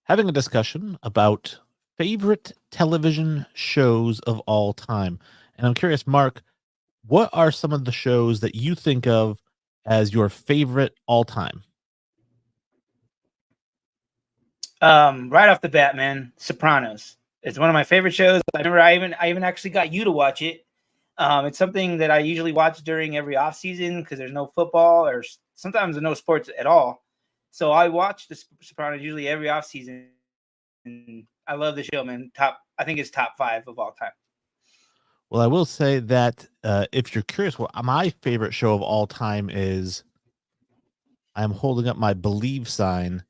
having a discussion about favorite television shows of all time. And I'm curious, Mark, what are some of the shows that you think of as your favorite all time? Right off the bat, man, Sopranos. It's one of my favorite shows. I remember I even actually got you to watch it. It's something that I usually watch during every off season because there's no football or sometimes no sports at all. So I watch the Sopranos usually every off season. And I love the show, man. I think it's top 5 of all time. Well, I will say that if you're curious, what my favorite show of all time is, I'm holding up my believe sign,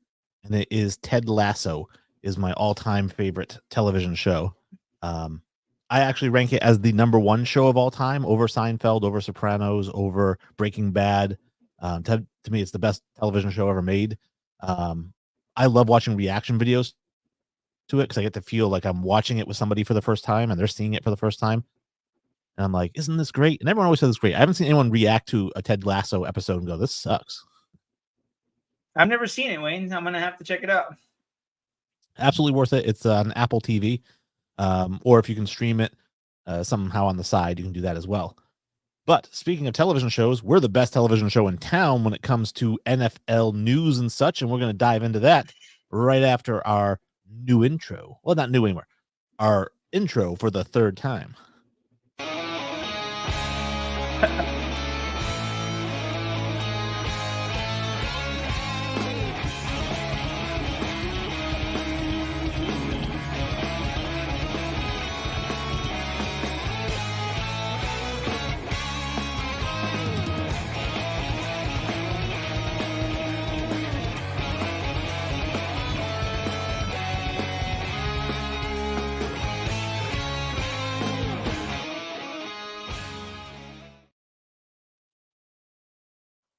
and it is Ted Lasso is my all-time favorite television show. Um, I actually rank it as the number one show of all time over Seinfeld, over Sopranos, over Breaking Bad. To me, it's the best television show ever made. Um, I love watching reaction videos to it because I get to feel like I'm watching it with somebody for the first time and they're seeing it for the first time. And I'm like, isn't this great? And everyone always says it's great. I haven't seen anyone react to a Ted Lasso episode and go, this sucks. I've never seen it, Wayne. I'm gonna have to check it out. Absolutely worth it. It's on Apple TV, or if you can stream it somehow on the side, you can do that as well. But speaking of television shows, we're the best television show in town when it comes to NFL news and such, and we're going to dive into that right after our new intro. Well, not new anymore. Our intro for the third time.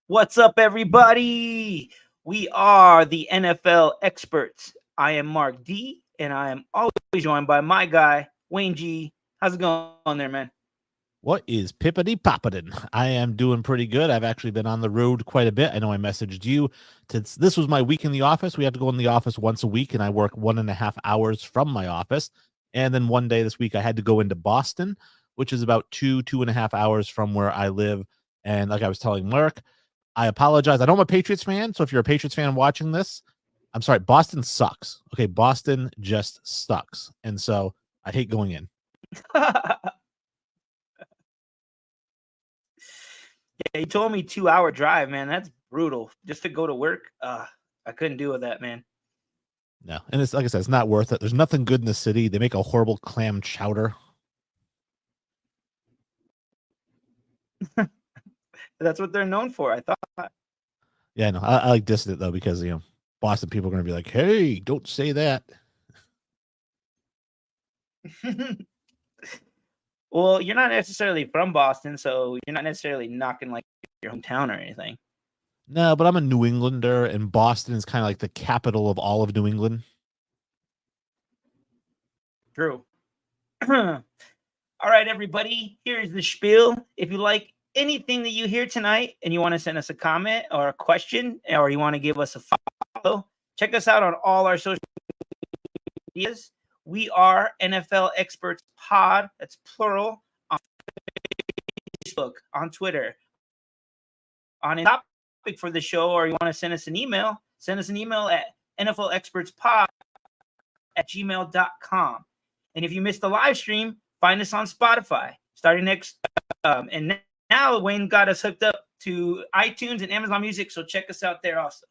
What's up, everybody? We are the NFL experts. I am Mark D, and I am always joined by my guy, Wayne G. How's it going there, man? What is pippity poppadin? I am doing pretty good. I've actually been on the road quite a bit. I know I messaged you. This was my week in the office. We have to go in the office once a week, and I work 1.5 hours from my office. And then one day this week, I had to go into Boston, which is about 2.5 hours from where I live. And like I was telling Mark, I apologize. I know I'm a Patriots fan, so if you're a Patriots fan watching this, I'm sorry. Boston sucks. Okay, Boston just sucks. And so I hate going in. Yeah, you told me 2-hour drive, man. That's brutal. Just to go to work. I couldn't do with that, man. No, and it's like I said, it's not worth it. There's nothing good in the city. They make a horrible clam chowder. That's what they're known for, I thought. Yeah, no, I like dissing it though because Boston people are going to be like, "Hey, don't say that." Well, you're not necessarily from Boston, so you're not necessarily knocking like your hometown or anything. No, but I'm a New Englander, and Boston is kind of like the capital of all of New England. True. All right, everybody, here's the spiel. If you like anything that you hear tonight and you want to send us a comment or a question, or you want to give us a follow, check us out on all our social medias. We are NFL Experts Pod. That's plural. On Facebook, on Twitter, on a topic for the show, or you want to send us an email at nflexpertspod@gmail.com. And if you missed the live stream, find us on Spotify starting next. And now Wayne got us hooked up to iTunes and Amazon Music, so check us out there also.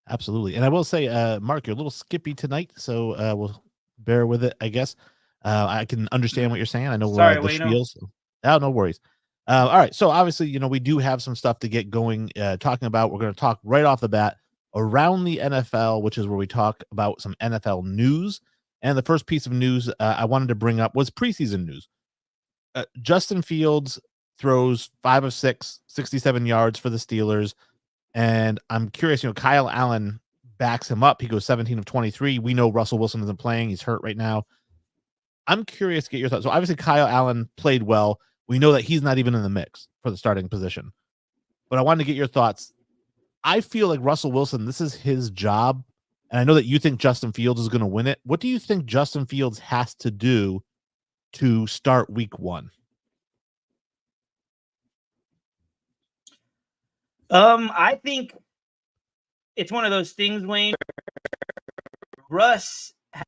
Absolutely. And I will say, Mark, you're a little skippy tonight, so we'll bear with it, I guess. I can understand what you're saying. I know Sorry, the Wayne. spiels. Oh, no worries. All right. So obviously, we do have some stuff to get going talking about. We're going to talk right off the bat around the NFL, which is where we talk about some NFL news. And the first piece of news I wanted to bring up was preseason news. Justin Fields throws 5 of 6, 67 yards for the Steelers. And I'm curious, Kyle Allen backs him up. He goes 17 of 23. We know Russell Wilson isn't playing. He's hurt right now. I'm curious to get your thoughts. So obviously Kyle Allen played well. We know that he's not even in the mix for the starting position. But I wanted to get your thoughts. I feel like Russell Wilson, this is his job And I know that you think Justin Fields is going to win it. What do you think Justin Fields has to do to start week 1? I think it's one of those things, Wayne. Russ has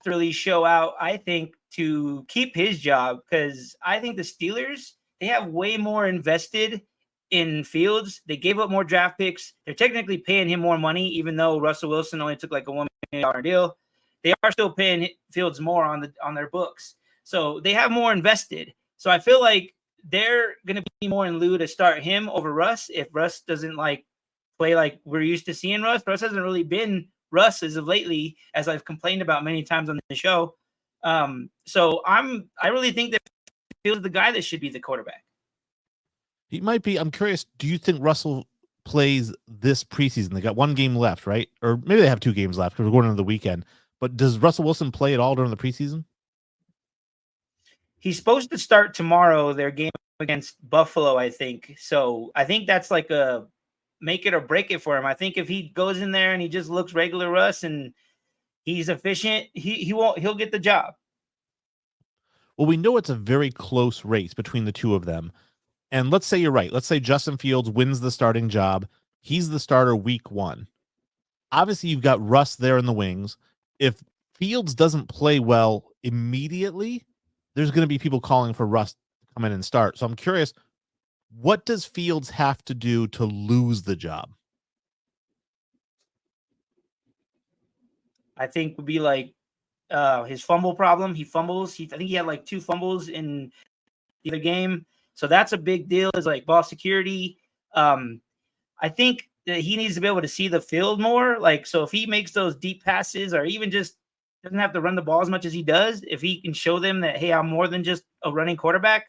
to really show out, I think, to keep his job, because I think the Steelers, they have way more invested in Fields. They gave up more draft picks. They're technically paying him more money, even though Russell Wilson only took like a $1 million deal. They are still paying Fields more on their books. So they have more invested. So I feel like they're going to be more in lieu to start him over Russ if Russ doesn't like play like we're used to seeing Russ. Russ hasn't really been Russ as of lately, as I've complained about many times on the show. So I really think that Fields is the guy that should be the quarterback. He might be. I'm curious. Do you think Russell plays this preseason? They got 1 game left, right? Or maybe they have 2 games left because we're going into the weekend. But does Russell Wilson play at all during the preseason? He's supposed to start tomorrow, their game against Buffalo, I think. So I think that's like a make it or break it for him. I think if he goes in there and he just looks regular Russ and he's efficient, he'll get the job. Well, we know it's a very close race between the two of them. And let's say you're right. Let's say Justin Fields wins the starting job. He's the starter week 1. Obviously, you've got Russ there in the wings. If Fields doesn't play well immediately, there's going to be people calling for Russ to come in and start. So I'm curious, what does Fields have to do to lose the job? I think would be like his fumble problem. He fumbles. I think he had like 2 fumbles in the other game. So that's a big deal, is like ball security. I think that he needs to be able to see the field more. Like, so if he makes those deep passes, or even just doesn't have to run the ball as much as he does, if he can show them that, hey, I'm more than just a running quarterback,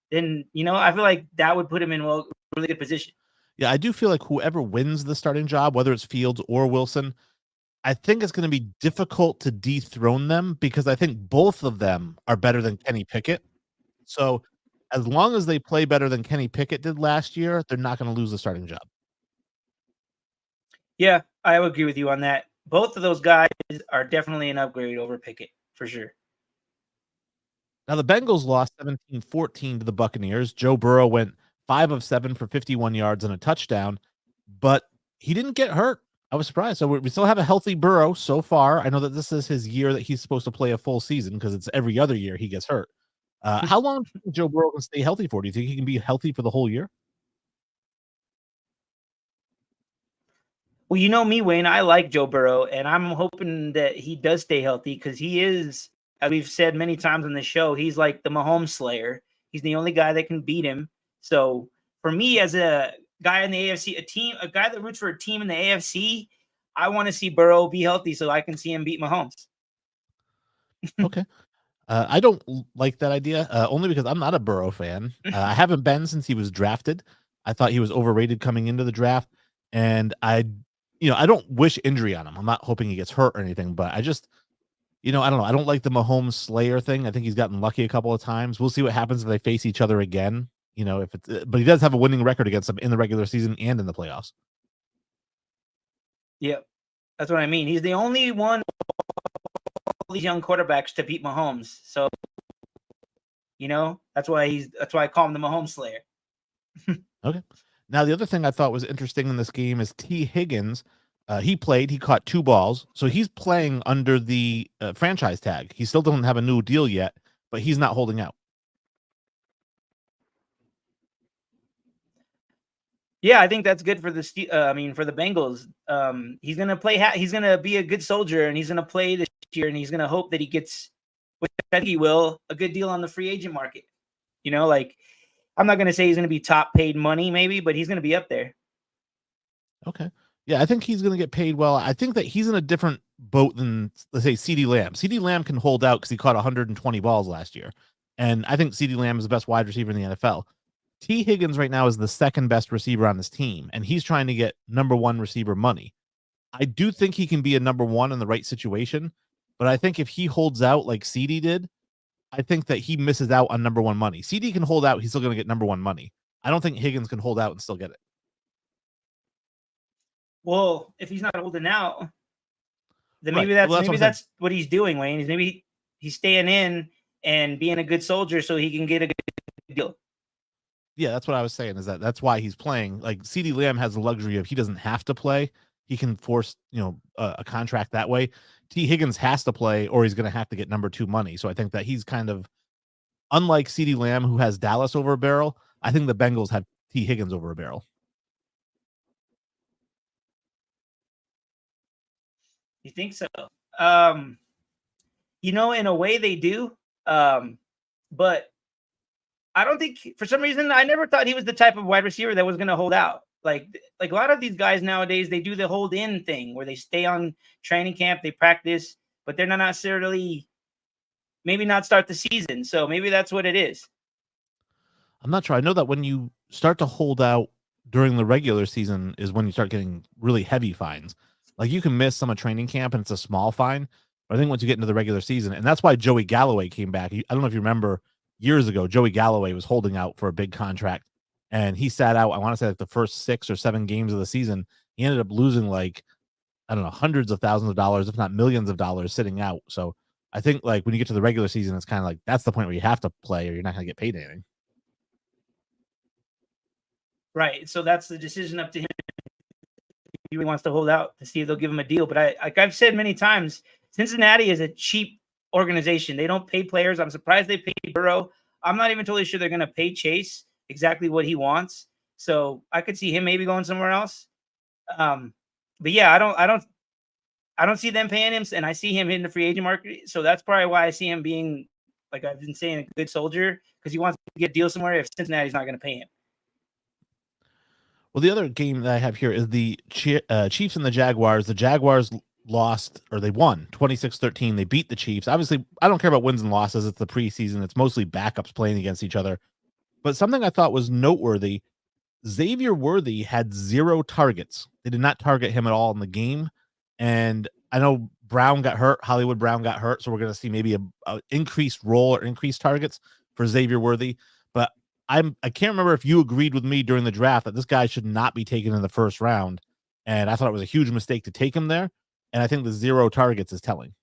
then, I feel like that would put him in a really good position. Yeah, I do feel like whoever wins the starting job, whether it's Fields or Wilson, I think it's going to be difficult to dethrone them because I think both of them are better than Kenny Pickett. So as long as they play better than Kenny Pickett did last year, they're not going to lose the starting job. Yeah, I would agree with you on that. Both of those guys are definitely an upgrade over Pickett, for sure. Now, the Bengals lost 17-14 to the Buccaneers. Joe Burrow went 5 of 7 for 51 yards and a touchdown, but he didn't get hurt. I was surprised. So we still have a healthy Burrow so far. I know that this is his year that he's supposed to play a full season because it's every other year he gets hurt. How long do you think Joe Burrow can stay healthy for? Do you think he can be healthy for the whole year? Well, you know me, Wayne. I like Joe Burrow, and I'm hoping that he does stay healthy, because he is, as we've said many times on the show, he's like the Mahomes Slayer. He's the only guy that can beat him. So for me, as a guy in the AFC, a guy that roots for a team in the AFC, I want to see Burrow be healthy so I can see him beat Mahomes. Okay. I don't like that idea, only because I'm not a Burrow fan. I haven't been since he was drafted. I thought he was overrated coming into the draft, and I don't wish injury on him. I'm not hoping he gets hurt or anything, but I just, I don't know. I don't like the Mahomes Slayer thing. I think he's gotten lucky a couple of times. We'll see what happens if they face each other again. If it's, but he does have a winning record against them in the regular season and in the playoffs. Yep, that's what I mean. He's the only one of all these young quarterbacks to beat Mahomes. So, that's why I call him the Mahomes Slayer. Okay. Now, the other thing I thought was interesting in this game is T. Higgins. He caught 2 balls. So he's playing under the franchise tag. He still doesn't have a new deal yet, but he's not holding out. Yeah, I think that's good for the for the Bengals. He's gonna play. He's gonna be a good soldier, and he's gonna play this year, and he's gonna hope that he gets, which I think he will, a good deal on the free agent market. I'm not gonna say he's gonna be top paid money, maybe, but he's gonna be up there. Okay. Yeah, I think he's going to get paid well. I think that he's in a different boat than, let's say, CeeDee Lamb. CeeDee Lamb can hold out because he caught 120 balls last year. And I think CeeDee Lamb is the best wide receiver in the NFL. T. Higgins right now is the second best receiver on this team, and he's trying to get number 1 receiver money. I do think he can be a number 1 in the right situation, but I think if he holds out like CeeDee did, I think that he misses out on number 1 money. CeeDee can hold out. He's still going to get number 1 money. I don't think Higgins can hold out and still get it. Well, if he's not holding out, Then Right. maybe that's Well, that's what I'm saying. what he's doing, Wayne. Is maybe he's staying in and being a good soldier so he can get a good deal. Yeah, that's what I was saying. Is that's why he's playing. Like CeeDee Lamb has the luxury of he doesn't have to play. He can force a contract that way. T Higgins has to play, or he's going to have to get number 2 money. So I think that he's kind of unlike CeeDee Lamb, who has Dallas over a barrel. I think the Bengals have T Higgins over a barrel. You think so? Um, in a way they do. But I don't think for some reason I never thought he was the type of wide receiver that was going to hold out. Like a lot of these guys nowadays, they do the hold in thing where they stay on training camp, they practice, but they're not necessarily maybe not start the season. So maybe that's what it is. I'm not sure. I know that when you start to hold out during the regular season is when you start getting really heavy fines. Like you can miss some of training camp and it's a small fine. But I think once you get into the regular season, and that's why Joey Galloway came back. I don't know if you remember years ago, Joey Galloway was holding out for a big contract and he sat out, I want to say like the first 6 or 7 games of the season. He ended up losing like, I don't know, hundreds of thousands of dollars, if not millions of dollars sitting out. So I think like when you get to the regular season, it's kind of like that's the point where you have to play or you're not going to get paid anything. Right. So that's the decision up to him. He really wants to hold out to see if they'll give him a deal. But like I've said many times, Cincinnati is a cheap organization. They don't pay players. I'm surprised they paid Burrow. I'm not even totally sure they're going to pay Chase exactly what he wants. So I could see him maybe going somewhere else. But yeah, I don't see them paying him, and I see him hitting the free agent market. So that's probably why I see him being, like I've been saying, a good soldier because he wants to get a deal somewhere if Cincinnati's not going to pay him. Well, the other game that I have here is the Chiefs and the Jaguars. The Jaguars lost, or they won 26-13. They beat the Chiefs. Obviously, I don't care about wins and losses. It's the preseason. It's mostly backups playing against each other. But something I thought was noteworthy, Xavier Worthy had 0 targets. They did not target him at all in the game. And I know Brown got hurt. Hollywood Brown got hurt. So we're going to see maybe a increased role or increased targets for Xavier Worthy. But I can't remember if you agreed with me during the draft that this guy should not be taken in the first round. And I thought it was a huge mistake to take him there. And I think the 0 targets is telling.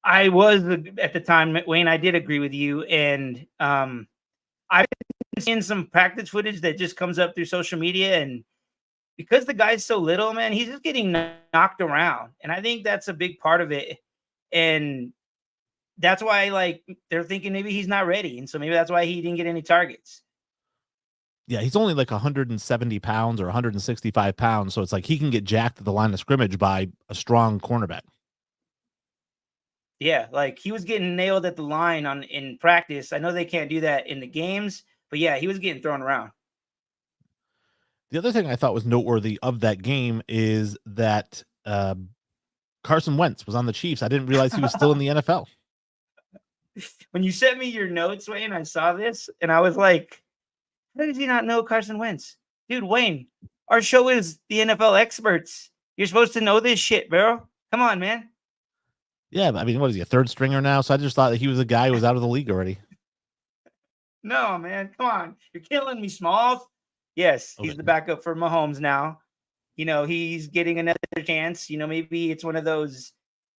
I was at the time, Wayne. I did agree with you, and I've been seeing some practice footage that just comes up through social media, and because the guy's so little, man, he's just getting knocked around, and I think that's a big part of it, and that's why like they're thinking maybe he's not ready, and so maybe that's why he didn't get any targets. Yeah, he's only like 170 pounds or 165 pounds, so it's like he can get jacked at the line of scrimmage by a strong cornerback. Yeah, like he was getting nailed at the line in practice. I know they can't do that in the games, but yeah, he was getting thrown around. The other thing I thought was noteworthy of that game is that Carson Wentz was on the Chiefs. I didn't realize he was still in the NFL. When you sent me your notes, Wayne, I saw this and I was like, how did you not know Carson Wentz? Dude, Wayne, our show is the NFL experts. You're supposed to know this shit, bro. Come on, man. Yeah, I mean, what is he, a third stringer now? So I just thought that he was a guy who was out of the league already. No, man. Come on. You're killing me, Smalls. Yes, he's the backup for Mahomes now. He's getting another chance. Maybe it's one of those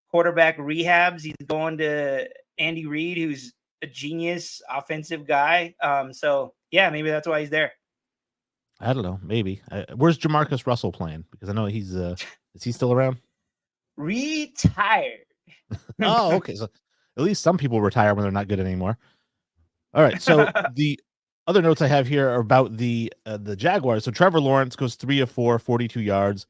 quarterback rehabs. He's going to Andy Reid, who's a genius offensive guy. So, yeah, maybe that's why he's there. I don't know. Maybe. Where's Jamarcus Russell playing? Because I know he's is he still around? Retired. Oh, okay. So at least some people retire when they're not good anymore. All right. So the other notes I have here are about the Jaguars. So Trevor Lawrence goes 3 of 4, 42 yards.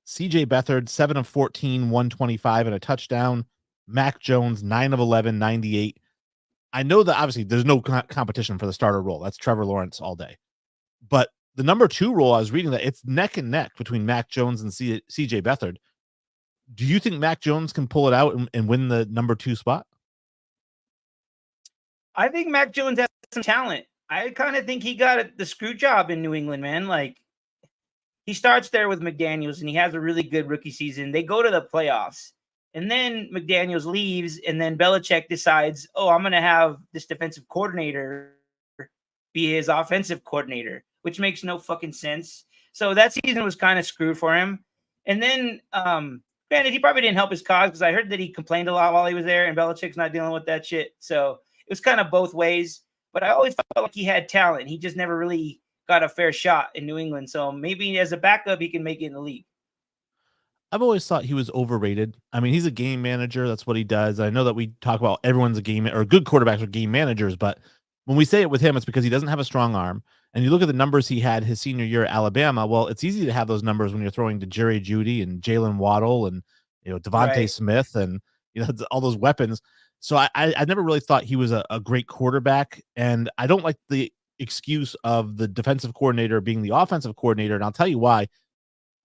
CJ Beathard 7 of 14, 125 and a touchdown. Mac Jones 9 of 11, 98. I know that obviously there's no competition for the starter role. That's Trevor Lawrence all day. But the number 2 role, I was reading that it's neck and neck between Mac Jones and CJ Beathard. Do you think Mac Jones can pull it out and win the number 2 spot? I think Mac Jones has some talent. I kind of think he got the screw job in New England, man. Like, he starts there with McDaniels, and he has a really good rookie season. They go to the playoffs, and then McDaniels leaves, and then Belichick decides, I'm going to have this defensive coordinator be his offensive coordinator, which makes no fucking sense. So that season was kind of screwed for him. And then, granted, he probably didn't help his cause because I heard that he complained a lot while he was there, and Belichick's not dealing with that shit. So it was kind of both ways. But I always felt like he had talent. He just never really got a fair shot in New England. So maybe as a backup, he can make it in the league. I've always thought he was overrated. I mean, he's a game manager. That's what he does. I know that we talk about everyone's a game or good quarterbacks are game managers, but when we say it with him, it's because he doesn't have a strong arm. And you look at the numbers he had his senior year at Alabama. Well, it's easy to have those numbers when you're throwing to Jerry Jeudy and Jalen Waddle and Devontae Right. Smith and all those weapons. So I never really thought he was a great quarterback, and I don't like the excuse of the defensive coordinator being the offensive coordinator, and I'll tell you why.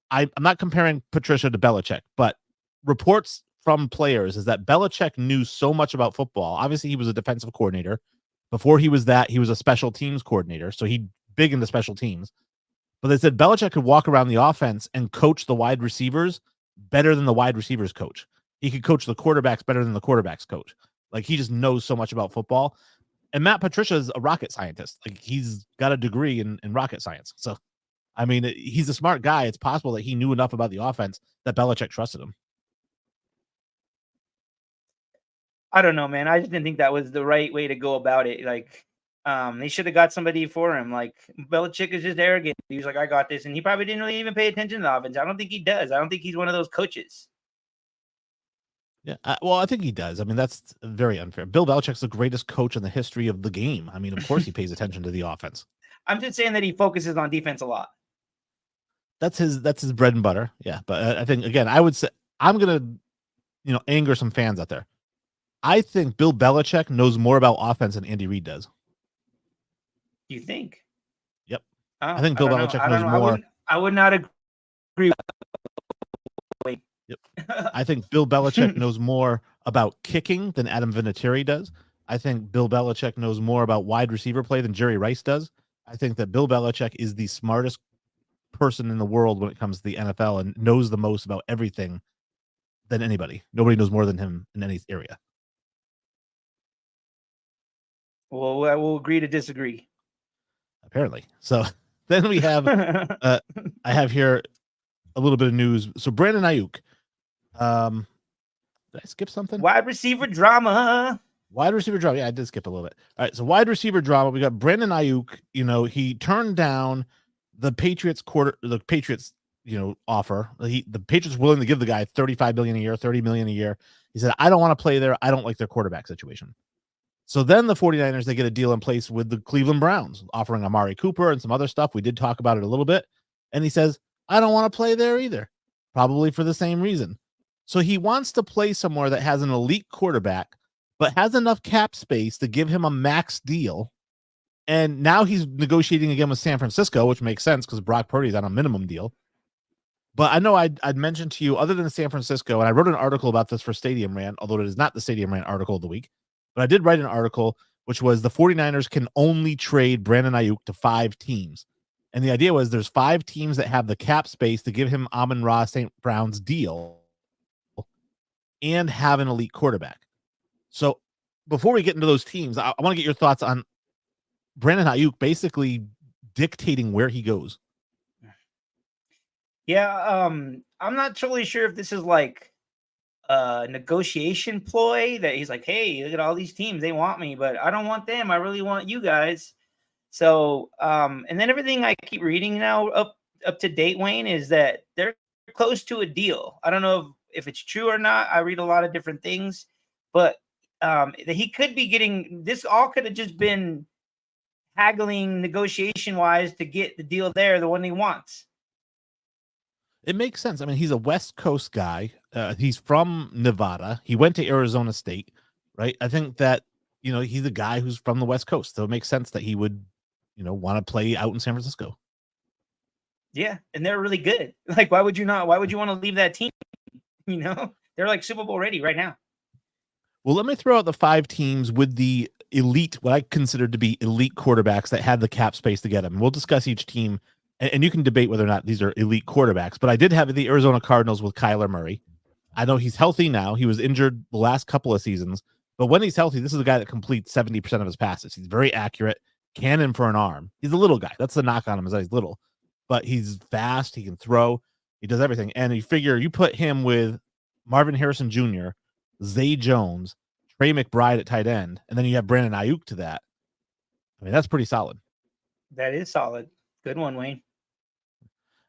I'm not comparing Patricia to Belichick, but reports from players is that Belichick knew so much about football. Obviously, he was a defensive coordinator. Before he was that, he was a special teams coordinator, so he big into special teams. But they said Belichick could walk around the offense and coach the wide receivers better than the wide receivers coach. He could coach the quarterbacks better than the quarterbacks coach. Like, he just knows so much about football. And Matt Patricia is a rocket scientist. Like, he's got a degree in rocket science. So I mean, he's a smart guy. It's possible that he knew enough about the offense that Belichick trusted him. I don't know, man. I just didn't think that was the right way to go about it. Like, they should have got somebody for him. Like, Belichick is just arrogant. He was like, I got this. And he probably didn't really even pay attention to the offense. I don't think he does. I don't think he's one of those coaches. Yeah, well, I think he does. I mean, that's very unfair. Bill Belichick's the greatest coach in the history of the game. I mean, of course he pays attention to the offense. I'm just saying that he focuses on defense a lot. That's his bread and butter. Yeah, but I think, again, I would say I'm gonna anger some fans out there. I think Bill Belichick knows more about offense than Andy Reid does. You think? Yep. I think Bill Belichick knows more. I would not agree. Yep. I think Bill Belichick knows more about kicking than Adam Vinatieri does. I think Bill Belichick knows more about wide receiver play than Jerry Rice does. I think that Bill Belichick is the smartest person in the world when it comes to the NFL and knows the most about everything than anybody. Nobody knows more than him in any area. Well, I will agree to disagree. Apparently. So then we have, I have here a little bit of news. So Brandon Aiyuk, did I skip something? Wide receiver drama. Wide receiver drama. Yeah, I did skip a little bit. All right. So wide receiver drama. We got Brandon Aiyuk. He turned down the Patriots offer. The Patriots willing to give the guy $35 million a year, $30 million a year. He said, I don't want to play there. I don't like their quarterback situation. So then the 49ers, they get a deal in place with the Cleveland Browns, offering Amari Cooper and some other stuff. We did talk about it a little bit. And he says, I don't want to play there either, probably for the same reason. So he wants to play somewhere that has an elite quarterback, but has enough cap space to give him a max deal. And now he's negotiating again with San Francisco, which makes sense because Brock Purdy's on a minimum deal. But I know I'd mentioned to you, other than San Francisco, and I wrote an article about this for Stadium Rant, although it is not the Stadium Rant article of the week. But I did write an article, which was the 49ers can only trade Brandon Aiyuk to 5 teams. And the idea was there's 5 teams that have the cap space to give him Amon-Ra St. Brown's deal and have an elite quarterback. So before we get into those teams, I want to get your thoughts on Brandon Aiyuk basically dictating where he goes. Yeah, I'm not totally sure if this is like a negotiation ploy that he's like, hey, look at all these teams, they want me, but I don't want them. I really want you guys. So, and then everything I keep reading now up to date, Wayne, is that they're close to a deal. I don't know if it's true or not. I read a lot of different things, but that he could be getting this. All could have just been haggling negotiation wise to get the deal there, the one he wants. It makes sense. I mean, he's a West Coast guy. He's from Nevada. He went to Arizona State, right? I think that, he's a guy who's from the West Coast. So it makes sense that he would, want to play out in San Francisco. Yeah. And they're really good. Like, why would you want to leave that team? They're like Super Bowl ready right now. Well, let me throw out the 5 teams with the elite, what I consider to be elite quarterbacks that had the cap space to get them. We'll discuss each team. And you can debate whether or not these are elite quarterbacks, but I did have the Arizona Cardinals with Kyler Murray. I know he's healthy now. He was injured the last couple of seasons, but when he's healthy, this is a guy that completes 70% of his passes. He's very accurate, cannon for an arm. He's a little guy. That's the knock on him, is that he's little, but he's fast. He can throw. He does everything. And you figure you put him with Marvin Harrison Jr., Zay Jones, Trey McBride at tight end, and then you have Brandon Aiyuk to that. I mean, that's pretty solid. That is solid. Good one, Wayne.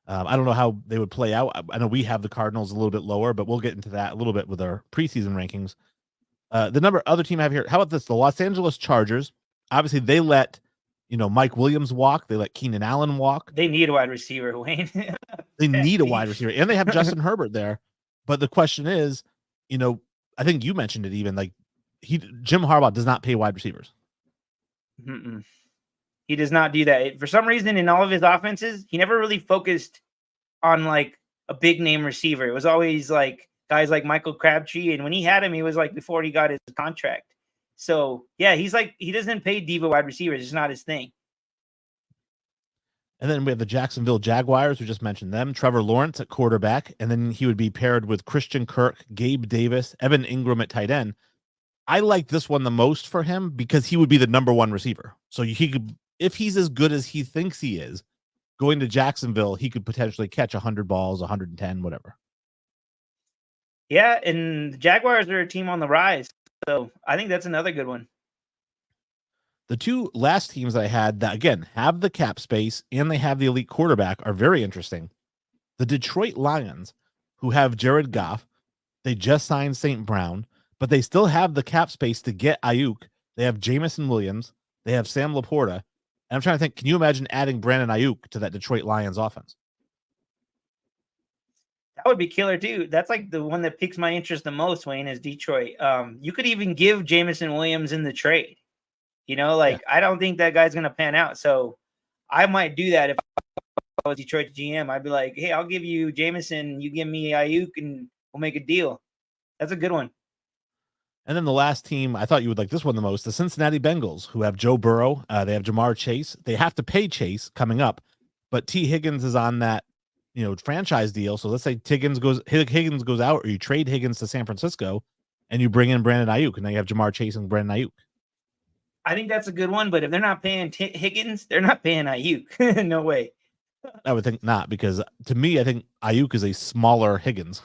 I don't know how they would play out. I know we have the Cardinals a little bit lower, but we'll get into that a little bit with our preseason rankings. The other team I have here, how about this? The Los Angeles Chargers. Obviously, they let Mike Williams walk. They let Keenan Allen walk. They need a wide receiver, Wayne. They need a wide receiver, and they have Justin Herbert there. But the question is, I think you mentioned it even, like Jim Harbaugh does not pay wide receivers. Mm-mm. He does not do that. For some reason, in all of his offenses, he never really focused on like a big name receiver. It was always like guys like Michael Crabtree. And when he had him, he was like before he got his contract. So yeah, he doesn't pay diva wide receivers. It's not his thing. And then we have the Jacksonville Jaguars. We just mentioned them. Trevor Lawrence at quarterback. And then he would be paired with Christian Kirk, Gabe Davis, Evan Ingram at tight end. I like this one the most for him because he would be the number one receiver. So he could, if he's as good as he thinks he is, going to Jacksonville, he could potentially catch 100 balls, 110, whatever. Yeah, and the Jaguars are a team on the rise. So I think that's another good one. The two last teams I had that, again, have the cap space and they have the elite quarterback are very interesting. The Detroit Lions, who have Jared Goff, they just signed St. Brown, but they still have the cap space to get Aiyuk. They have Jamison Williams. They have Sam Laporta. And I'm trying to think, can you imagine adding Brandon Aiyuk to that Detroit Lions offense? That would be killer too. That's like the one that piques my interest the most, Wayne, is Detroit. You could even give Jamison Williams in the trade. I don't think that guy's going to pan out. So I might do that if I was Detroit GM. I'd be like, hey, I'll give you Jamison. You give me Aiyuk and we'll make a deal. That's a good one. And then the last team, I thought you would like this one the most, the Cincinnati Bengals, who have Joe Burrow. They have Jamar Chase. They have to pay Chase coming up, but T. Higgins is on that, franchise deal. So let's say Higgins goes out, or you trade Higgins to San Francisco, and you bring in Brandon Aiyuk, and now you have Jamar Chase and Brandon Aiyuk. I think that's a good one, but if they're not paying Higgins, they're not paying Aiyuk. No way. I would think not, because to me, I think Aiyuk is a smaller Higgins.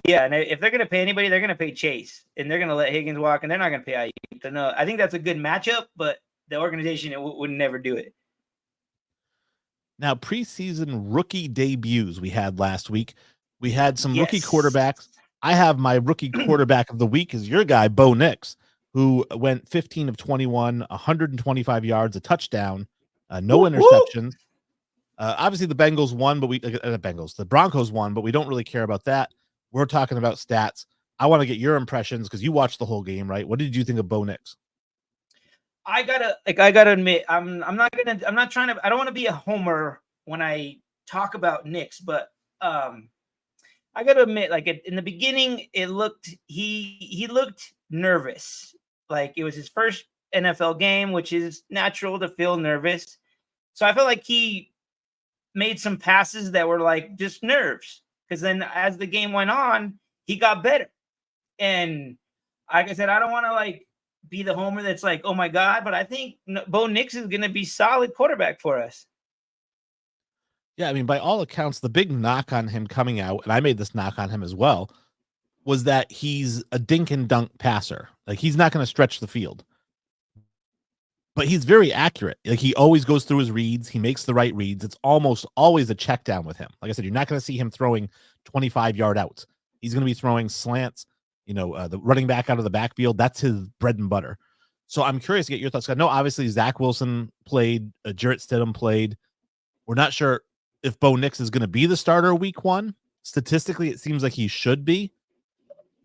Yeah, and if they're going to pay anybody, they're going to pay Chase, and they're going to let Higgins walk, and they're not going to pay Aiyuk. So no, I think that's a good matchup, but the organization would never do it. Now, preseason rookie debuts we had last week. We had some rookie quarterbacks. I have my rookie quarterback of the week is your guy, Bo Nix, who went 15 of 21, 125 yards, a touchdown, no interceptions. Obviously, the Bengals won, but the Broncos won, but we don't really care about that. We're talking about stats. I want to get your impressions because you watched the whole game, right? What did you think of Bo Nix? I gotta admit, I don't want to be a homer when I talk about Nix, but I gotta admit, in the beginning, he looked nervous. Like it was his first NFL game, which is natural to feel nervous. So I felt like he made some passes that were like just nerves. Because then as the game went on, he got better. And like I said, I don't want to be the homer that's like, oh my God, but I think Bo Nix is going to be solid quarterback for us. Yeah, I mean, by all accounts, the big knock on him coming out, and I made this knock on him as well, was that he's a dink and dunk passer. Like he's not going to stretch the field. But he's very accurate. Like he always goes through his reads. He makes the right reads. It's almost always a check down with him. Like I said, you're not going to see him throwing 25-yard outs. He's going to be throwing slants, the running back out of the backfield. That's his bread and butter. So I'm curious to get your thoughts. I know obviously Zach Wilson played, Jarrett Stidham played. We're not sure if Bo Nix is going to be the starter week one. Statistically, it seems like he should be.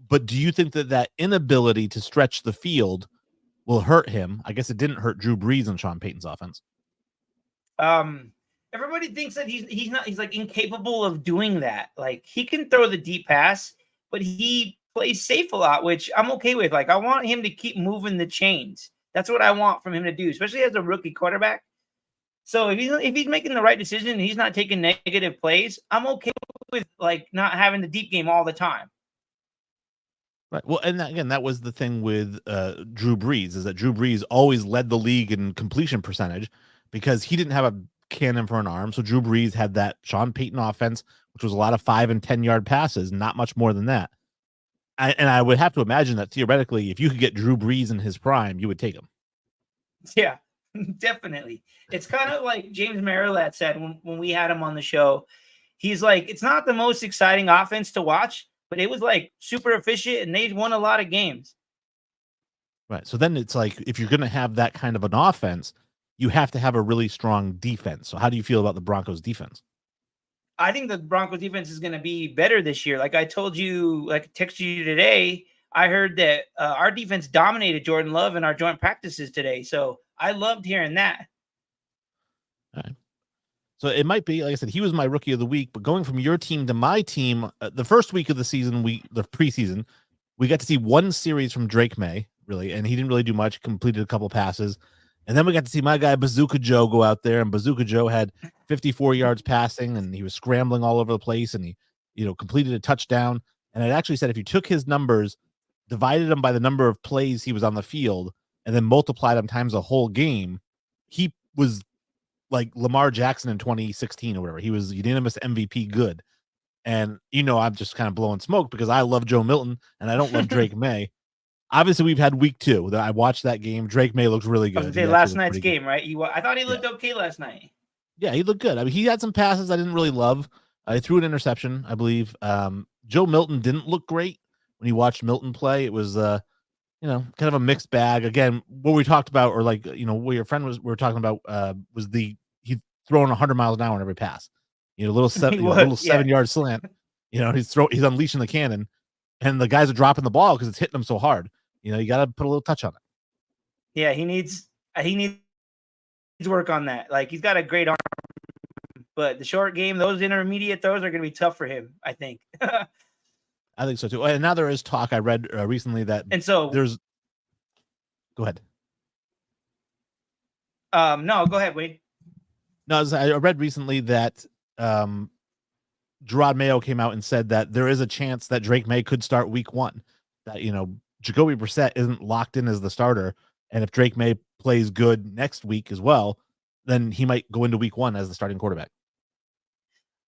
But do you think that inability to stretch the field will hurt him? I guess it didn't hurt Drew Brees and Sean Payton's offense. Everybody thinks that he's like incapable of doing that. Like he can throw the deep pass, but he plays safe a lot, which I'm okay with. Like I want him to keep moving the chains. That's what I want from him to do, especially as a rookie quarterback. So if he's making the right decision and he's not taking negative plays, I'm okay with not having the deep game all the time. Right. Well, and again, that was the thing with Drew Brees, is that Drew Brees always led the league in completion percentage because he didn't have a cannon for an arm. So Drew Brees had that Sean Payton offense, which was a lot of 5 and 10-yard passes, not much more than that. And I would have to imagine that theoretically, if you could get Drew Brees in his prime, you would take him. Yeah, definitely. It's kind of like James Marilat said when we had him on the show. He's like, it's not the most exciting offense to watch, but it was like super efficient and they won a lot of games. Right. So then it's like, if you're going to have that kind of an offense, you have to have a really strong defense. So how do you feel about the Broncos defense? I think the Broncos defense is going to be better this year. Like I told you, like I texted you today, I heard that our defense dominated Jordan Love in our joint practices today. So I loved hearing that. All right. So it might be, like I said, he was my rookie of the week, but going from your team to my team, the first week of the season, the preseason, we got to see one series from Drake May, really, and he didn't really do much, completed a couple passes. And then we got to see my guy Bazooka Joe go out there, and Bazooka Joe had 54 yards passing, and he was scrambling all over the place, and he, completed a touchdown. And it actually said if you took his numbers, divided them by the number of plays he was on the field, and then multiplied them times a whole game, he was like Lamar Jackson in 2016 or whatever. He was unanimous MVP good. And, I'm just kind of blowing smoke because I love Joe Milton and I don't love Drake May. Obviously, we've had week 2 that I watched that game. Drake May looks really good. Last night's game, right? I thought he looked okay last night. Yeah, he looked good. I mean, he had some passes I didn't really love. I threw an interception, I believe. Joe Milton didn't look great when you watched Milton play. It was, kind of a mixed bag. Again, what we talked about, or like, what your friend we were talking about, was he's throwing 100 miles an hour on every pass. Little 7-yard slant. He's unleashing the cannon, and the guys are dropping the ball because it's hitting them so hard. You got to put a little touch on it. Yeah, he needs work on that. Like he's got a great arm, but the short game, those intermediate throws are going to be tough for him, I think. I think so too. And now there is talk I read recently that, and so there's. Go ahead. No, go ahead, Wade. No, I read recently that Gerard Mayo came out and said that there is a chance that Drake May could start week 1. That Jacoby Brissett isn't locked in as the starter, and if Drake May plays good next week as well, then he might go into week 1 as the starting quarterback.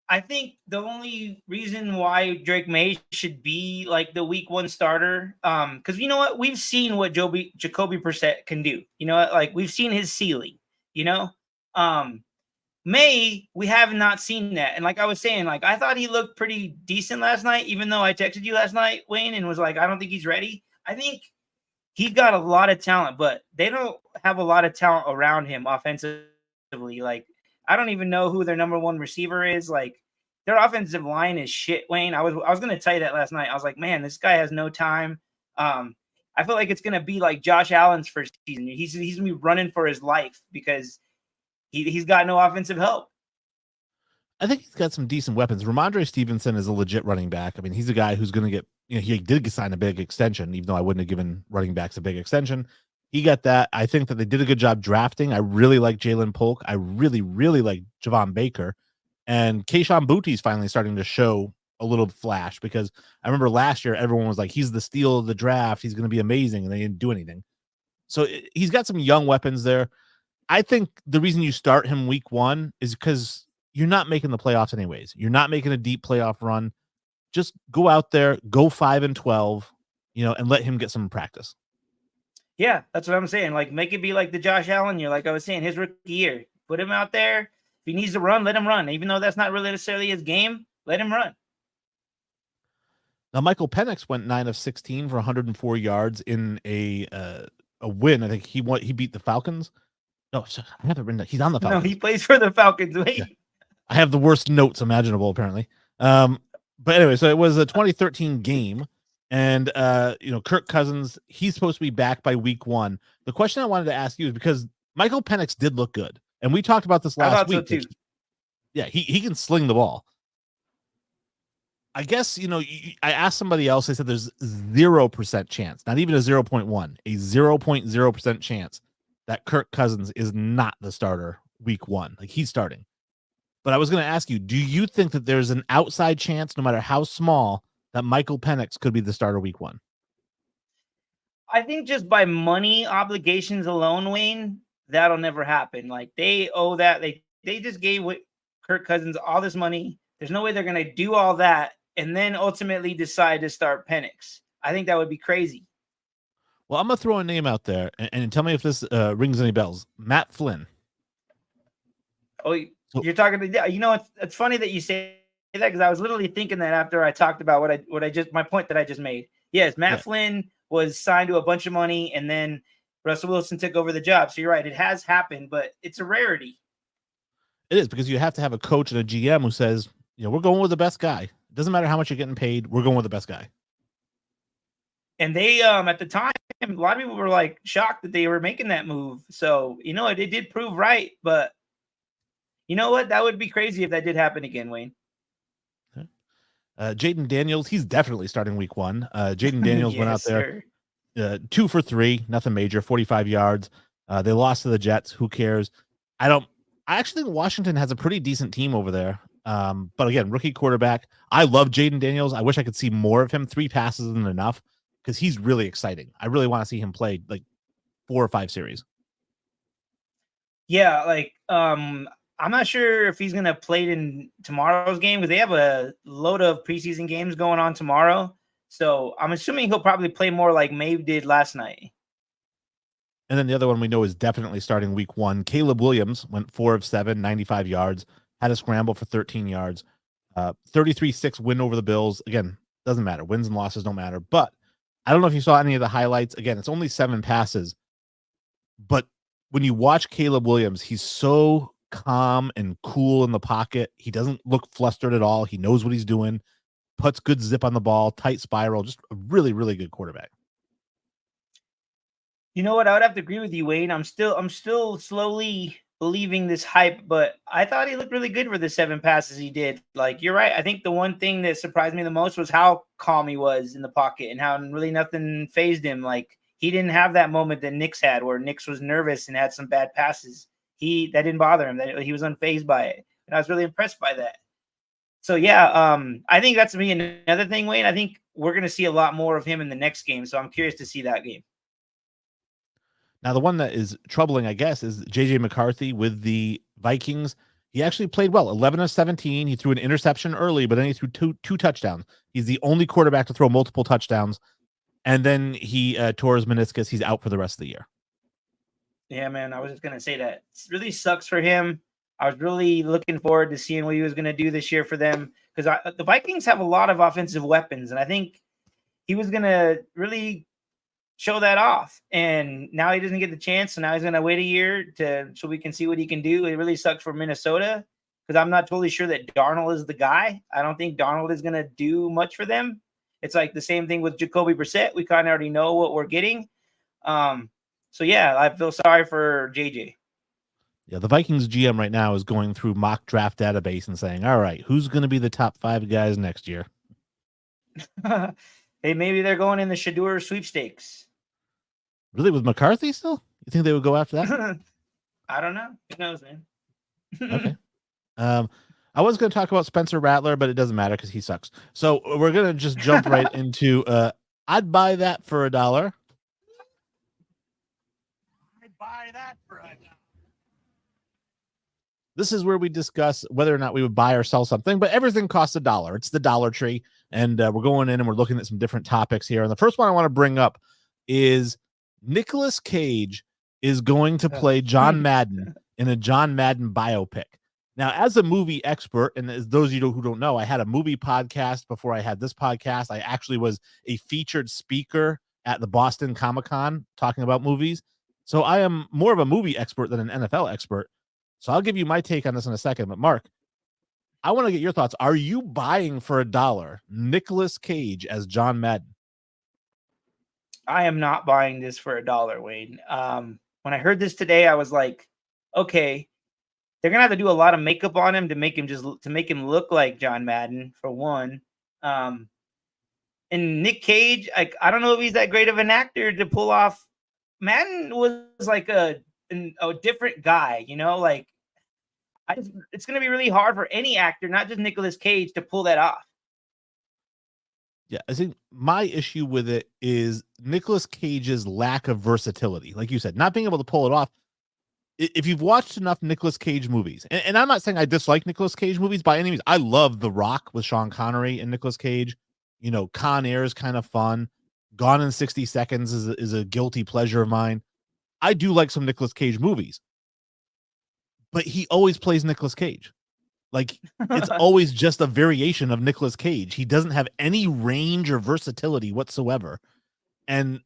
I think the only reason why Drake May should be like the week 1 starter, because you know what, we've seen what Jacoby Brissett can do. Like we've seen his ceiling. May, we have not seen that. And like I was saying, like I thought he looked pretty decent last night, even though I texted you last night, Wayne, and was like, I don't think he's ready. I think he got a lot of talent, but they don't have a lot of talent around him offensively. Like I don't even know who their number 1 receiver is. Like their offensive line is shit, Wayne. I was going to tell you that last night. I was like, man, this guy has no time. I feel like it's going to be like Josh Allen's first season. He's going to be running for his life because he's got no offensive help. I think he's got some decent weapons. Ramondre Stevenson is a legit running back. I mean, he's a guy who's going to get, he did sign a big extension, even though I wouldn't have given running backs a big extension. He got that. I think that they did a good job drafting. I really like Jalen Polk. I really, really like Javon Baker. And Kayshon Boutte's finally starting to show a little flash, because I remember last year, everyone was like, he's the steal of the draft. He's going to be amazing. And they didn't do anything. So he's got some young weapons there. I think the reason you start him week 1 is because you're not making the playoffs anyways. You're not making a deep playoff run. Just go out there, go 5-12, and let him get some practice. Yeah, that's what I'm saying. Like, make it be like the Josh Allen year, like I was saying, his rookie year. Put him out there. If he needs to run, let him run. Even though that's not really necessarily his game, let him run. Now, Michael Penix went 9 of 16 for 104 yards in a win. I think he beat the Falcons. No, I haven't written that. He's on the Falcons. No, he plays for the Falcons. Wait. Yeah. I have the worst notes imaginable, apparently. But anyway, so it was a 2013 game, and Kirk Cousins, he's supposed to be back by week 1. The question I wanted to ask you is because Michael Penix did look good, and we talked about this last week. So too. Yeah, he can sling the ball. I guess, I asked somebody else, they said there's 0% chance, not even a 0.1, a 0.0% chance that Kirk Cousins is not the starter week 1. Like, he's starting. But I was going to ask you, do you think that there's an outside chance, no matter how small, that Michael Penix could be the starter week 1? I think just by money obligations alone, Wayne, that'll never happen. Like, they owe that. They they just gave Kirk Cousins all this money. There's no way they're going to do all that and then ultimately decide to start Penix. I think that would be crazy. Well, I'm gonna throw a name out there and tell me if this rings any bells. Matt Flynn. Oh, you're talking to, you know, it's funny that you say that because I was literally thinking that after I talked about my point that I just made. Yes, Matt Flynn was signed to a bunch of money and then Russell Wilson took over the job. So you're right, it has happened, but it's a rarity. It is, because you have to have a coach and a GM who says, we're going with the best guy. It doesn't matter how much you're getting paid. We're going with the best guy. And they, at the time, a lot of people were like shocked that they were making that move. So, it did prove right. But you know what? That would be crazy if that did happen again, Wayne. Jaden Daniels, he's definitely starting week 1. Jaden Daniels went out there 2 for 3, nothing major, 45 yards. They lost to the Jets. Who cares? I actually think Washington has a pretty decent team over there. But again, rookie quarterback. I love Jaden Daniels. I wish I could see more of him. 3 passes isn't enough because he's really exciting. I really want to see him play like 4 or 5 series. Yeah, I'm not sure if he's going to play in tomorrow's game because they have a load of preseason games going on tomorrow. So I'm assuming he'll probably play more like Maeve did last night. And then the other one we know is definitely starting week 1. Caleb Williams went 4 of 7, 95 yards, had a scramble for 13 yards, 33-6 win over the Bills. Again, doesn't matter. Wins and losses don't matter. But I don't know if you saw any of the highlights. Again, it's only 7 passes. But when you watch Caleb Williams, he's so calm and cool in the pocket. He doesn't look flustered at all. He knows what he's doing, puts good zip on the ball, tight spiral, just a really, really good quarterback. You know what? I would have to agree with you, Wayne. I'm still slowly believing this hype, but I thought he looked really good for the 7 passes he did. Like, you're right. I think the one thing that surprised me the most was how calm he was in the pocket and how really nothing fazed him. Like, he didn't have that moment that Nix had where Nix was nervous and had some bad passes. That didn't bother him. That he was unfazed by it. And I was really impressed by that. So yeah, I think that's me another thing, Wayne. I think we're going to see a lot more of him in the next game. So I'm curious to see that game. Now, the one that is troubling, I guess, is J.J. McCarthy with the Vikings. He actually played well, 11 of 17. He threw an interception early, but then he threw two touchdowns. He's the only quarterback to throw multiple touchdowns. And then he tore his meniscus. He's out for the rest of the year. Yeah, man, I was just going to say that. It really sucks for him. I was really looking forward to seeing what he was going to do this year for them because the Vikings have a lot of offensive weapons, and I think he was going to really show that off. And now he doesn't get the chance, so now he's going to wait a year so we can see what he can do. It really sucks for Minnesota because I'm not totally sure that Darnold is the guy. I don't think Darnold is going to do much for them. It's like the same thing with Jacoby Brissett. We kind of already know what we're getting. So, yeah, I feel sorry for JJ. Yeah, the Vikings GM right now is going through mock draft database and saying, all right, who's going to be the top 5 guys next year? Hey, maybe they're going in the Shador sweepstakes. Really? With McCarthy still? You think they would go after that? I don't know. Who knows, man? Okay. I was going to talk about Spencer Rattler, but it doesn't matter because he sucks. So we're going to just jump right into I'd buy that for $1. I'd buy that for $1. This is where we discuss whether or not we would buy or sell something, but everything costs $1. It's the Dollar Tree, and we're going in and we're looking at some different topics here. And the first one I want to bring up is Nicolas Cage is going to play John Madden in a John Madden biopic. Now, as a movie expert, and as those of you who don't know, I had a movie podcast before I had this podcast. I actually was a featured speaker at the Boston Comic-Con talking about movies. So I am more of a movie expert than an NFL expert. So I'll give you my take on this in a second. But Mark, I want to get your thoughts. Are you buying for $1 Nicolas Cage as John Madden? I am not buying this for $1, Wayne. When I heard this today, I was like, okay, they're gonna have to do a lot of makeup on him to make him look like John Madden, for one. And Nick Cage, I don't know if he's that great of an actor to pull off. Madden was like a different guy, like it's going to be really hard for any actor, not just Nicolas Cage, to pull that off. Yeah, I think my issue with it is Nicolas Cage's lack of versatility. Like you said, not being able to pull it off. if you've watched enough Nicolas Cage movies, and I'm not saying I dislike Nicolas Cage movies by any means. I love The Rock with Sean Connery and Nicolas Cage. You know, Con Air is kind of fun. Gone in 60 Seconds is a guilty pleasure of mine. I do like some Nicolas Cage movies, but he always plays Nicolas Cage. Like, it's always just a variation of Nicolas Cage. He doesn't have any range or versatility whatsoever. And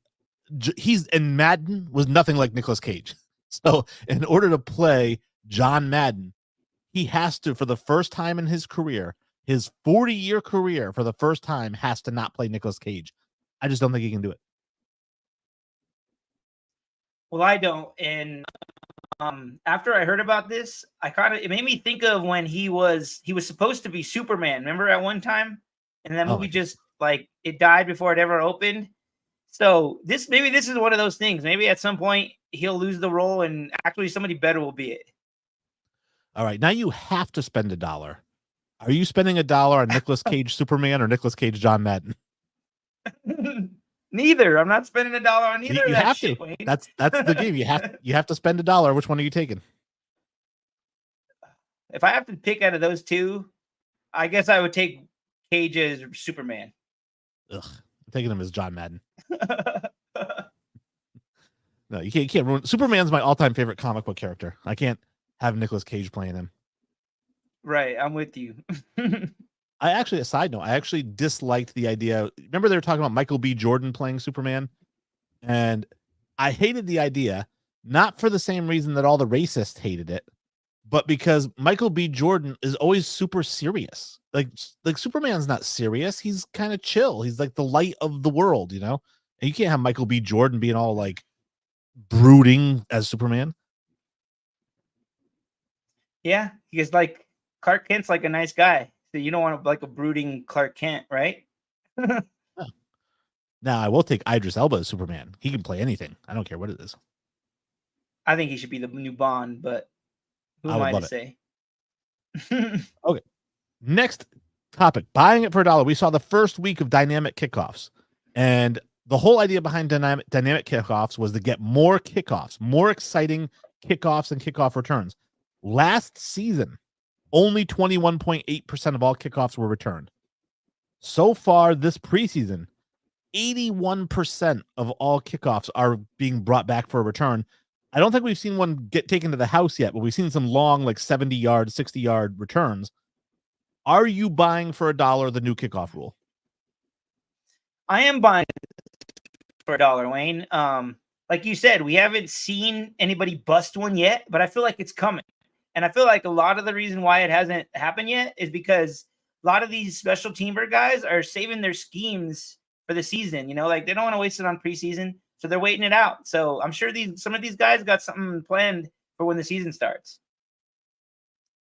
Madden was nothing like Nicolas Cage. So in order to play John Madden, he has to, for the first time in his career, his 40-year career, for the first time, has to not play Nicolas Cage. I just don't think he can do it. Well, I don't. And after I heard about this, it made me think of when he was supposed to be Superman. Remember at one time? And that movie just like it died before it ever opened. So maybe this is one of those things. Maybe at some point he'll lose the role and actually somebody better will be it. All right. Now you have to spend $1. Are you spending $1 on Nicolas Cage Superman or Nicolas Cage John Madden? Neither. I'm not spending $1 on either. You have to. Wayne. That's the game. You have to spend $1. Which one are you taking? If I have to pick out of those two, I guess I would take Cage as Superman. Ugh, I'm taking him as John Madden. No, you can't ruin. Superman's my all-time favorite comic book character. I can't have Nicolas Cage playing him. Right, I'm with you. A side note, I actually disliked the idea. Remember they were talking about Michael B. Jordan playing Superman? And I hated the idea, not for the same reason that all the racists hated it, but because Michael B. Jordan is always super serious. Like Superman's not serious. He's kind of chill. He's like the light of the world, you know? And you can't have Michael B. Jordan being all like brooding as Superman. Yeah, because like Clark Kent's like a nice guy. So you don't want like a brooding Clark Kent, right? Yeah. Now, I will take Idris Elba as Superman. He can play anything. I don't care what it is. I think he should be the new Bond, but who am I to say? Okay. Next topic, buying it for $1. We saw the first week of dynamic kickoffs. And the whole idea behind dynamic kickoffs was to get more kickoffs, more exciting kickoffs and kickoff returns. Last season, only 21.8% of all kickoffs were returned. So far this preseason, 81% of all kickoffs are being brought back for a return. I don't think we've seen one get taken to the house yet, but we've seen some long, like 70-yard, 60-yard returns. Are you buying for $1 the new kickoff rule? I am buying for $1, Wayne. Like you said, we haven't seen anybody bust one yet, but I feel like it's coming. And I feel like a lot of the reason why it hasn't happened yet is because a lot of these special teamer guys are saving their schemes for the season. You know, like they don't want to waste it on preseason, so they're waiting it out. So I'm sure some of these guys got something planned for when the season starts.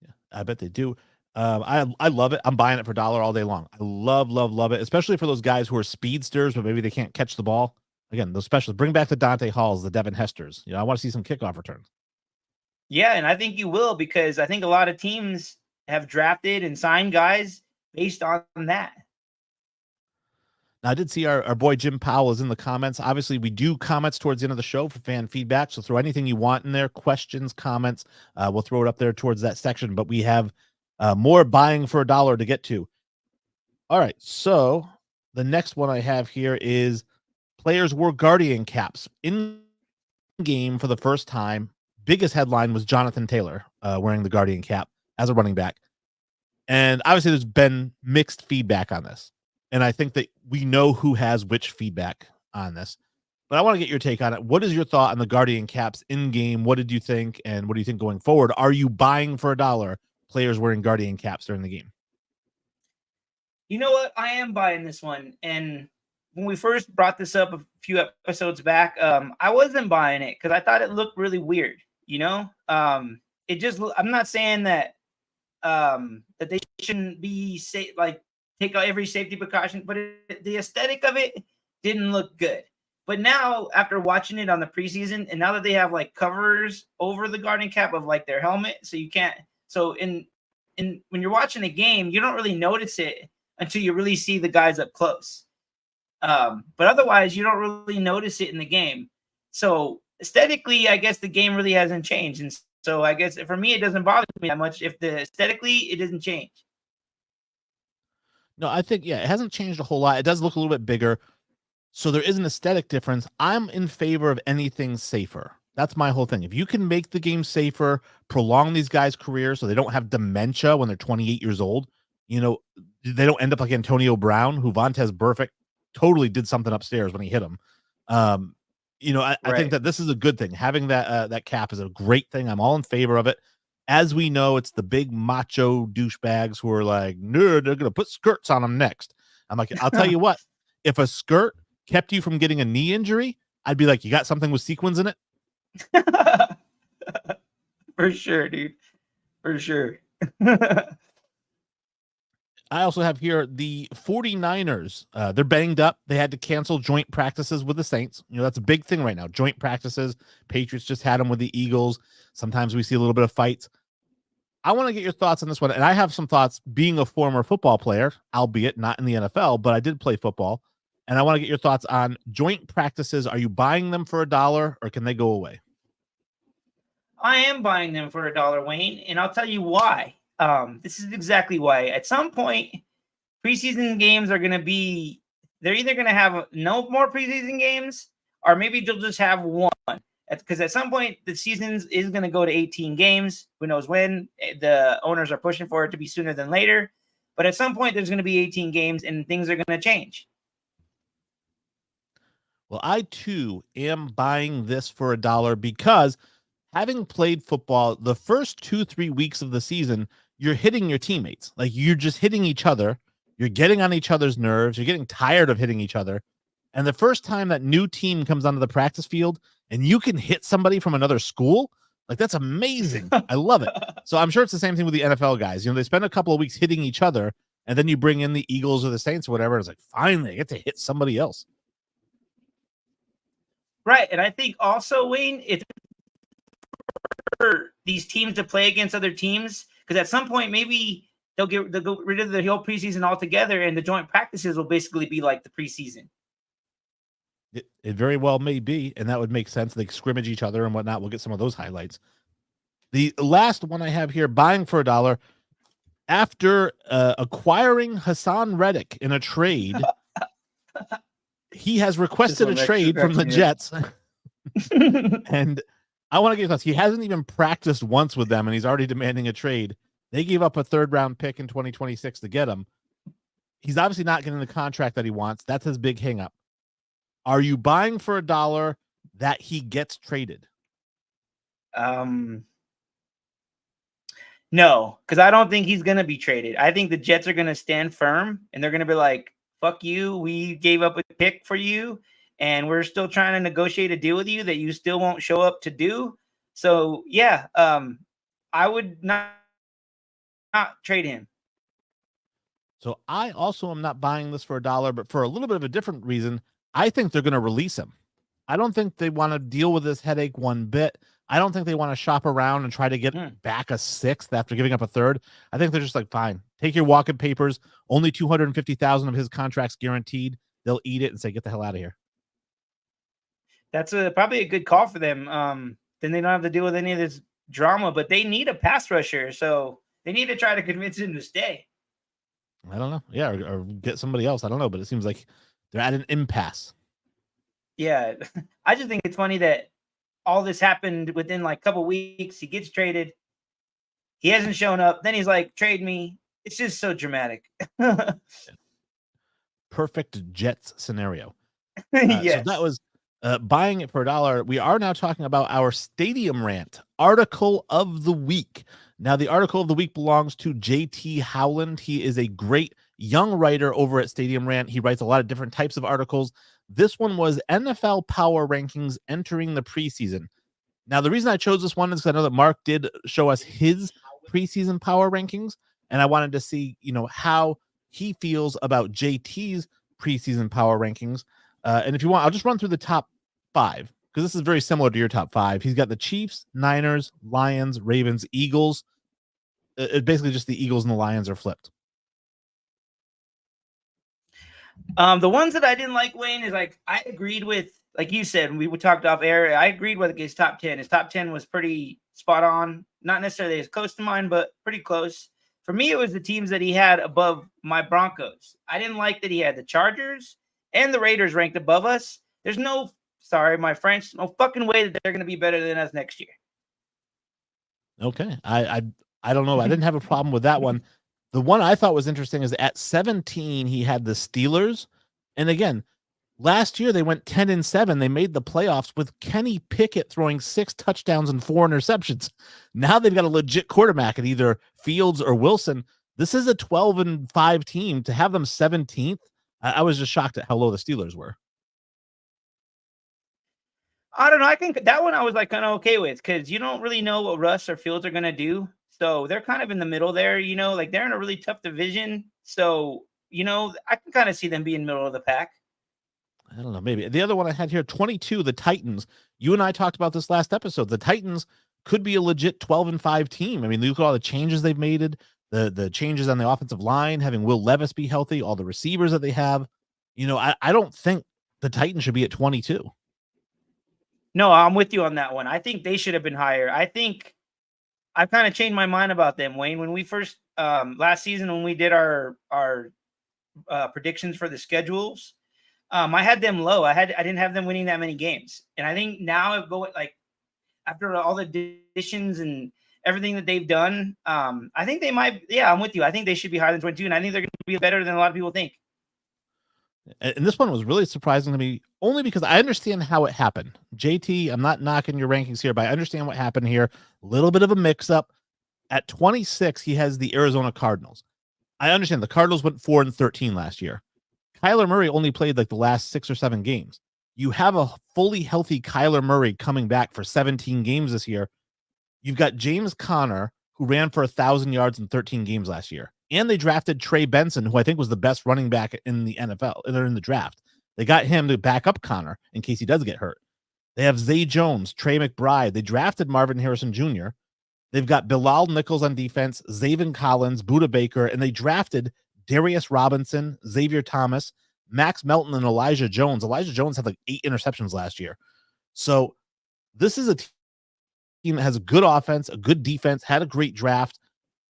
Yeah, I bet they do. I love it. I'm buying it for $1 all day long. I love it, especially for those guys who are speedsters, but maybe they can't catch the ball. Again, those specials. Bring back the Dante Halls, the Devin Hesters. You know, I want to see some kickoff returns. Yeah, and I think you will, because I think a lot of teams have drafted and signed guys based on that. Now, I did see our boy Jim Powell is in the comments. Obviously, we do comments towards the end of the show for fan feedback, so throw anything you want in there, questions, comments. We'll throw it up there towards that section, but we have more buying for $1 to get to. All right, so the next one I have here is players wore Guardian caps in game for the first time. Biggest headline was Jonathan Taylor wearing the Guardian cap as a running back. And obviously there's been mixed feedback on this. And I think that we know who has which feedback on this. But I want to get your take on it. What is your thought on the Guardian caps in game? What did you think? And what do you think going forward? Are you buying for $1 players wearing Guardian caps during the game? You know what? I am buying this one. And when we first brought this up a few episodes back, I wasn't buying it because I thought it looked really weird. You know, I'm not saying that that they shouldn't be take out every safety precaution, but the aesthetic of it didn't look good. But now, after watching it on the preseason, and now that they have like covers over the Guardian cap of like their helmet, so you can't. So in when you're watching a game, you don't really notice it until you really see the guys up close. But otherwise, you don't really notice it in the game. So aesthetically, I guess the game really hasn't changed. And so I guess for me, it doesn't bother me that much if the aesthetically it doesn't change. No, I think, yeah, it hasn't changed a whole lot. It does look a little bit bigger. So there is an aesthetic difference. I'm in favor of anything safer. That's my whole thing. If you can make the game safer, prolong these guys' careers so they don't have dementia when they're 28 years old, you know, they don't end up like Antonio Brown, who Vontez Burfict totally did something upstairs when he hit him. You know, I think that this is a good thing. Having that cap is a great thing. I'm all in favor of it. As we know, it's the big macho douchebags who are like, no, they're going to put skirts on them next. I'm like, I'll tell you what, if a skirt kept you from getting a knee injury, I'd be like, you got something with sequins in it? For sure, dude. For sure. I also have here the 49ers. They're banged up. They had to cancel joint practices with the Saints. You know, that's a big thing right now. Joint practices. Patriots just had them with the Eagles. Sometimes we see a little bit of fights. I want to get your thoughts on this one. And I have some thoughts being a former football player, albeit not in the NFL, but I did play football. And I want to get your thoughts on joint practices. Are you buying them for $1 or can they go away? I am buying them for $1, Wayne, and I'll tell you why. This is exactly why. At some point, preseason games are going to be, they're either going to have no more preseason games, or maybe they'll just have one. Because at some point, the season is going to go to 18 games. Who knows when? The owners are pushing for it to be sooner than later. But at some point, there's going to be 18 games, and things are going to change. Well, I too am buying this for $1 because having played football, the first 2-3 weeks of the season, you're hitting your teammates. Like, you're just hitting each other. You're getting on each other's nerves. You're getting tired of hitting each other. And the first time that new team comes onto the practice field and you can hit somebody from another school, like, that's amazing. I love it. So I'm sure it's the same thing with the NFL guys. You know, they spend a couple of weeks hitting each other, and then you bring in the Eagles or the Saints or whatever. It's like, finally, I get to hit somebody else. Right. And I think also, Wayne, it's for these teams to play against other teams, because at some point, maybe they'll go rid of the whole preseason altogether, and the joint practices will basically be like the preseason. It very well may be, and that would make sense. They scrimmage each other and whatnot. We'll get some of those highlights. The last one I have here, buying for $1, after acquiring Hassan Reddick in a trade, he has requested a trade from the Jets. And I want to get your thoughts. He hasn't even practiced once with them, and he's already demanding a trade. They gave up a 3rd-round pick in 2026 to get him. He's obviously not getting the contract that he wants. That's his big hang-up. Are you buying for $1 that he gets traded? No, because I don't think he's going to be traded. I think the Jets are going to stand firm, and they're going to be like, fuck you. We gave up a pick for you, and we're still trying to negotiate a deal with you that you still won't show up to do. So, yeah, I would not trade him. So I also am not buying this for $1, but for a little bit of a different reason. I think they're going to release him. I don't think they want to deal with this headache one bit. I don't think they want to shop around and try to get back a 6th after giving up a 3rd. I think they're just like, fine, take your walking papers. Only $250,000 of his contract's guaranteed. They'll eat it and say, get the hell out of here. That's probably a good call for them. Then they don't have to deal with any of this drama, but they need a pass rusher. So they need to try to convince him to stay. I don't know. Yeah, or get somebody else. I don't know, but it seems like they're at an impasse. Yeah, I just think it's funny that all this happened within like a couple weeks. He gets traded. He hasn't shown up. Then he's like, trade me. It's just so dramatic. Perfect Jets scenario. Yes. So that was buying it for $1. We are now talking about our Stadium Rant article of the week. Now, the article of the week belongs to JT Howland. He is a great young writer over at Stadium Rant. He writes a lot of different types of articles. This one was NFL power rankings entering the preseason. Now, the reason I chose this one is because I know that Mark did show us his preseason power rankings, and I wanted to see, you know, how he feels about JT's preseason power rankings. And if you want, I'll just run through the top 5, because this is very similar to your top 5. He's got the Chiefs, Niners, Lions, Ravens, Eagles. Basically just the Eagles and the Lions are flipped. The ones that I didn't like, Wayne, is like I agreed with like you said, we talked off air. I agreed with his top 10. His top 10 was pretty spot on. Not necessarily as close to mine, but pretty close. For me, it was the teams that he had above my Broncos. I didn't like that he had the Chargers and the Raiders ranked above us. There's no, sorry, my French, no fucking way that they're going to be better than us next year. Okay. I don't know. I didn't have a problem with that one. The one I thought was interesting is at 17, he had the Steelers. And again, last year they went 10-7. They made the playoffs with Kenny Pickett throwing 6 touchdowns and 4 interceptions. Now they've got a legit quarterback at either Fields or Wilson. This is a 12-5 team. To have them 17th, I was just shocked at how low the Steelers were. I don't know. I think that one I was like kind of okay with because you don't really know what Russ or Fields are going to do. So they're kind of in the middle there, like they're in a really tough division. So, I can kind of see them being middle of the pack. I don't know. Maybe the other one I had here, 22, the Titans. You and I talked about this last episode. The Titans could be a legit 12-5 team. I mean, look at all the changes they've made, the changes on the offensive line, having Will Levis be healthy, all the receivers that they have. I don't think the Titans should be at 22. No, I'm with you on that one. I think they should have been higher. I think I've kind of changed my mind about them, Wayne. When we first last season, when we did our predictions for the schedules, I had them low. I didn't have them winning that many games, and I think now after all the additions and everything that they've done, I think they might. Yeah, I'm with you. I think they should be higher than 22, and I think they're going to be better than a lot of people think. And this one was really surprising to me, only because I understand how it happened. JT, I'm not knocking your rankings here, but I understand what happened here. A little bit of a mix-up. At 26, he has the Arizona Cardinals. I understand the Cardinals went 4-13 last year. Kyler Murray only played like the last 6 or 7 games. You have a fully healthy Kyler Murray coming back for 17 games this year. You've got James Conner, who ran for 1,000 yards in 13 games last year. And they drafted Trey Benson, who I think was the best running back in the NFL. They're in the draft. They got him to back up Connor in case he does get hurt. They have Zay Jones, Trey McBride. They drafted Marvin Harrison Jr. They've got Bilal Nichols on defense, Zaven Collins, Buda Baker, and they drafted Darius Robinson, Xavier Thomas, Max Melton, and Elijah Jones. Elijah Jones had like 8 interceptions last year. So this is a team that has a good offense, a good defense, had a great draft,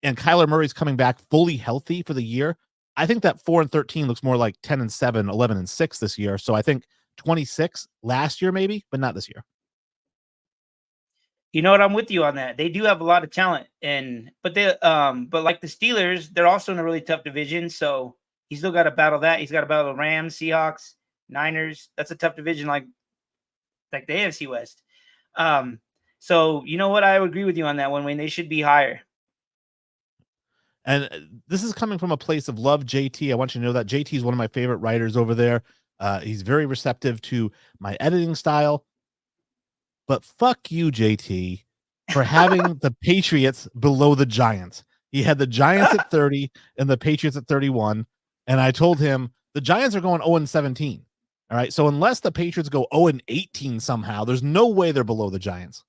and Kyler Murray's coming back fully healthy for the year. I think that 4-13 looks more like 10-7, 11-6 this year. So I think 26 last year maybe, but not this year. You know what? I'm with you on that. They do have a lot of talent, but like the Steelers, they're also in a really tough division. So he's still got to battle that. He's got to battle the Rams, Seahawks, Niners. That's a tough division, like the AFC West. So you know what? I would agree with you on that one, Wayne. They should be higher. And this is coming from a place of love, JT. I want you to know that JT is one of my favorite writers over there. He's very receptive to my editing style. But fuck you, JT, for having the Patriots below the Giants. He had the Giants at 30 and the Patriots at 31. And I told him the Giants are going 0-17. All right. So unless the Patriots go 0-18 somehow, there's no way they're below the Giants.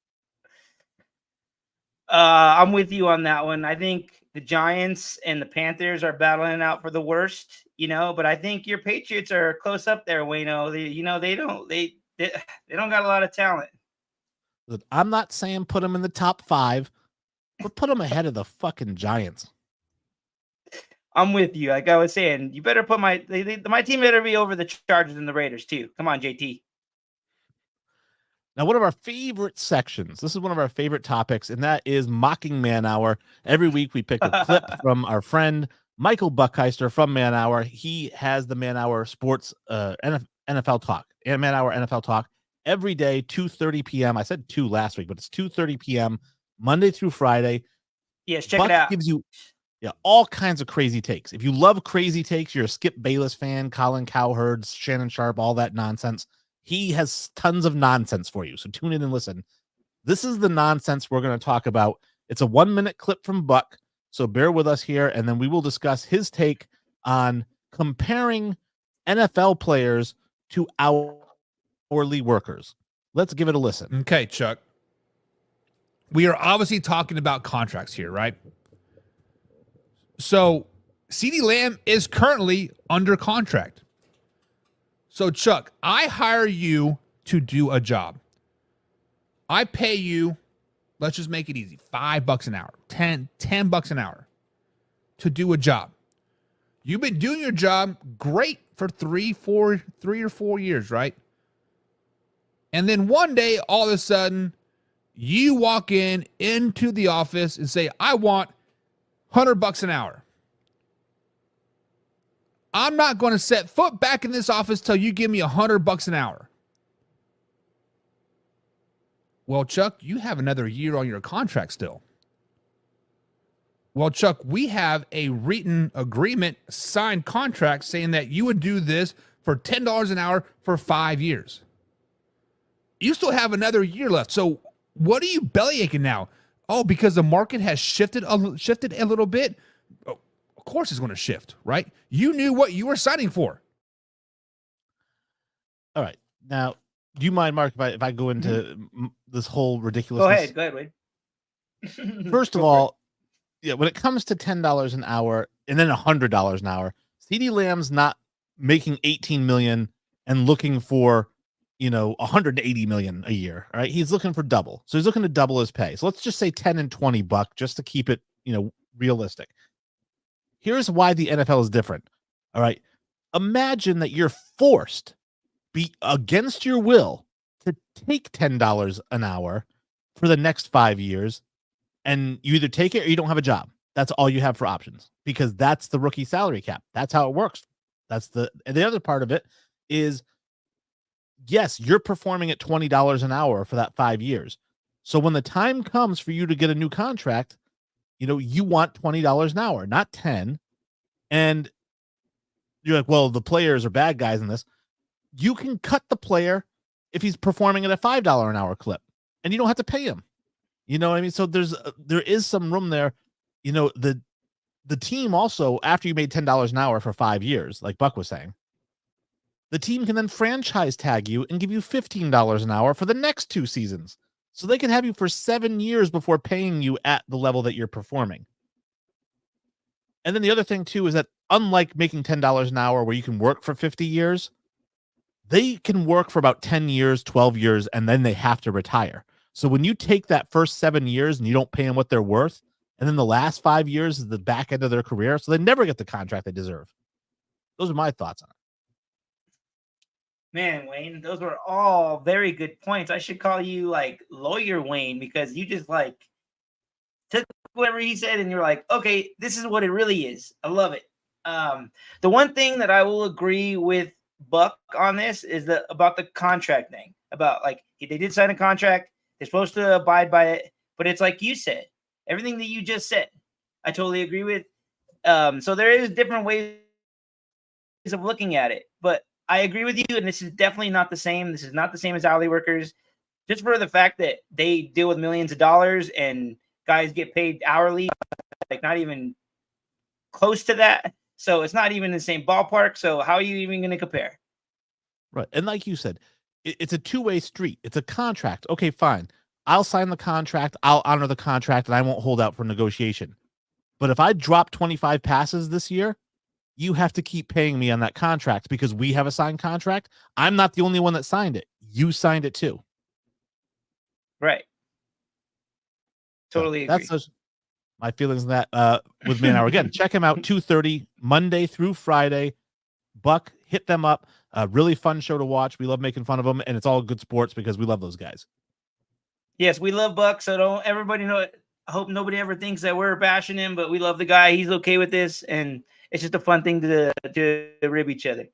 I'm with you on that one. I think the Giants and the Panthers are battling out for the worst, but I think your Patriots are close up there, Wayno. They don't got a lot of talent. I'm not saying put them in the top 5, but put them ahead of the fucking Giants. I'm with you. Like I was saying, you better put my team better be over the Chargers and the Raiders too. Come on, JT. Now, one of our favorite sections, this is one of our favorite topics, and that is Mocking Man Hour. Every week we pick a clip from our friend Michael Buckheister from Man Hour. He has the Man Hour Sports NFL Talk, and Man Hour NFL Talk every day, 2:30 p.m. I said 2 last week, but it's 2:30 p.m. Monday through Friday. Yes, check it out. Gives you all kinds of crazy takes. If you love crazy takes, you're a Skip Bayless fan, Colin Cowherd, Shannon Sharp, all that nonsense. He has tons of nonsense for you. So tune in and listen. This is the nonsense we're going to talk about. It's a 1-minute clip from Buck. So bear with us here. And then we will discuss his take on comparing NFL players to hourly workers. Let's give it a listen. Okay, Chuck. We are obviously talking about contracts here, right? So CeeDee Lamb is currently under contract. So, Chuck, I hire you to do a job. I pay you, let's just make it easy, $5 an hour, $10 an hour to do a job. You've been doing your job great for 3 or 4 years, right? And then one day, all of a sudden, you walk into the office and say, I want $100 an hour. I'm not going to set foot back in this office till you give me $100 an hour. Well, Chuck, you have another year on your contract still. Well, Chuck, we have a written agreement, signed contract saying that you would do this for $10 an hour for 5 years. You still have another year left. So what are you bellyaching now? Oh, because the market has shifted a little bit. Oh, of course it's going to shift, right? You knew what you were signing for. All right. Now, do you mind, Mark, if I go into this whole ridiculousness? Go ahead, Wade. First of all, yeah, when it comes to $10 an hour and then $100 an hour, CeeDee Lamb's not making $18 million and looking for, $180 million a year. All right. He's looking for double. So he's looking to double his pay. So let's just say 10 and 20 buck just to keep it, realistic. Here's why the NFL is different. All right. Imagine that you're forced, be against your will, to take $10 an hour for the next 5 years, and you either take it or you don't have a job. That's all you have for options, because that's the rookie salary cap. That's how it works. And the other part of it is, yes, you're performing at $20 an hour for that 5 years. So when the time comes for you to get a new contract, you want $20 an hour, not 10. And you're like, well, the players are bad guys in this. You can cut the player if he's performing at a $5 an hour clip, and you don't have to pay him. You know what I mean? So there is some room there. The team also, after you made $10 an hour for 5 years, like Buck was saying, the team can then franchise tag you and give you $15 an hour for the next 2 seasons. So they can have you for 7 years before paying you at the level that you're performing. And then the other thing too is that, unlike making $10 an hour where you can work for 50 years, they can work for about 10 years, 12 years, and then they have to retire. So when you take that first 7 years and you don't pay them what they're worth, and then the last 5 years is the back end of their career, so they never get the contract they deserve. Those are my thoughts on it. Man, Wayne, those were all very good points. I should call you like Lawyer Wayne, because you just took whatever he said and you're like, okay, this is what it really is. I love it. The one thing that I will agree with Buck on this is about the contract thing. About they did sign a contract. They're supposed to abide by it, but it's like you said, everything that you just said, I totally agree with. So there is different ways of looking at it, but I agree with you. And this is definitely not the same. This is not the same as hourly workers, just for the fact that they deal with millions of dollars and guys get paid hourly, not even close to that. So it's not even the same ballpark. So how are you even going to compare? Right. And like you said, it's a two-way street. It's a contract. Okay, fine. I'll sign the contract. I'll honor the contract, and I won't hold out for negotiation. But if I drop 25 passes this year, you have to keep paying me on that contract because we have a signed contract. I'm not the only one that signed it. You signed it too. Right. Totally agree. That's my feelings on that with Man Hour. Again, check him out, 2:30, Monday through Friday. Buck, hit them up. Really fun show to watch. We love making fun of them, and it's all good sports because we love those guys. Yes, we love Buck, so don't everybody know it. I hope nobody ever thinks that we're bashing him, but we love the guy. He's okay with this, and it's just a fun thing to rib each other.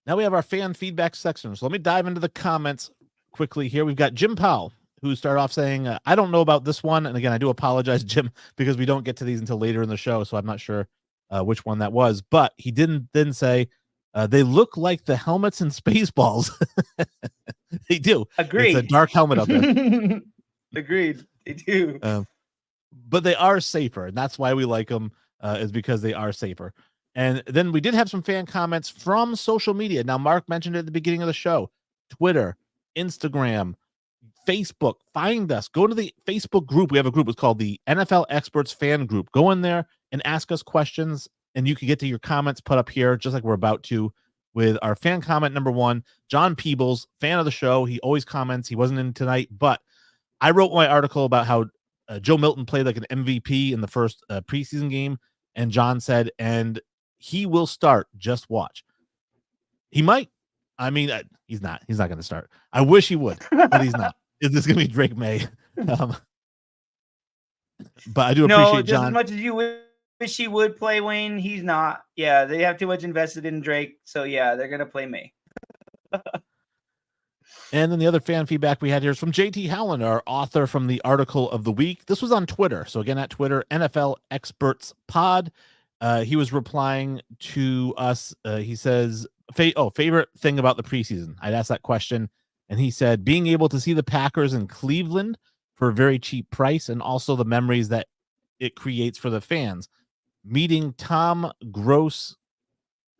Now we have our fan feedback section. So let me dive into the comments quickly here. We've got Jim Powell, who started off saying, I don't know about this one. And again, I do apologize, Jim, because we don't get to these until later in the show, so I'm not sure which one that was. But he didn't then say, they look like the helmets in Spaceballs. They do. Agreed. It's a dark helmet up there. Agreed. They do. But they are safer, and that's why we like them, is because they are safer. And then we did have some fan comments from social media. Now, Mark mentioned it at the beginning of the show. Twitter, Instagram, Facebook. Find us. Go to the Facebook group. We have a group. It's called the NFL Experts Fan Group. Go in there and ask us questions, and you can get to your comments put up here, just like we're about to with our fan comment number 1, John Peebles, fan of the show. He always comments. He wasn't in tonight, but I wrote my article about how Joe Milton played like an MVP in the first preseason game, and John said, and he will start. Just watch. He might. I mean, he's not. He's not going to start. I wish he would, but he's not. Is this going to be Drake May? But I do appreciate just John. as much as you wish he would play Wayne, he's not. Yeah, they have too much invested in Drake, so yeah, they're going to play May. And then the other fan feedback we had here is from JT Howland, our author from the article of the week. This was on Twitter. So again, at Twitter, NFL Experts Pod. He was replying to us. He says, favorite thing about the preseason. I'd asked that question, and he said, being able to see the Packers in Cleveland for a very cheap price, and also the memories that it creates for the fans. Meeting Tom Gross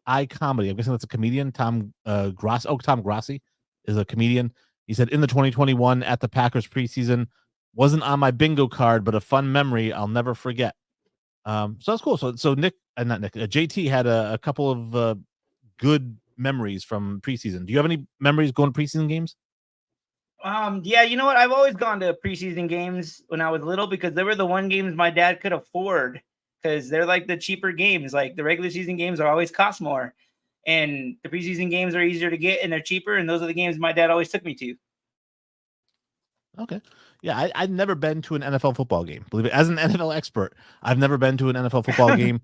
iComedy. I'm guessing that's a comedian. Tom Grossi is a comedian. He said, in the 2021 at the Packers preseason, wasn't on my bingo card, but a fun memory I'll never forget. So that's cool. So JT had a couple of good memories from preseason. Do you have any memories going to preseason games? Yeah, you know what? I've always gone to preseason games when I was little because they were the one games my dad could afford because they're like the cheaper games. Like the regular season games are always cost more. And the preseason games are easier to get and they're cheaper. And those are the games my dad always took me to. Okay. Yeah, I've never been to an NFL football game. Believe it. As an NFL expert, I've never been to an NFL football game.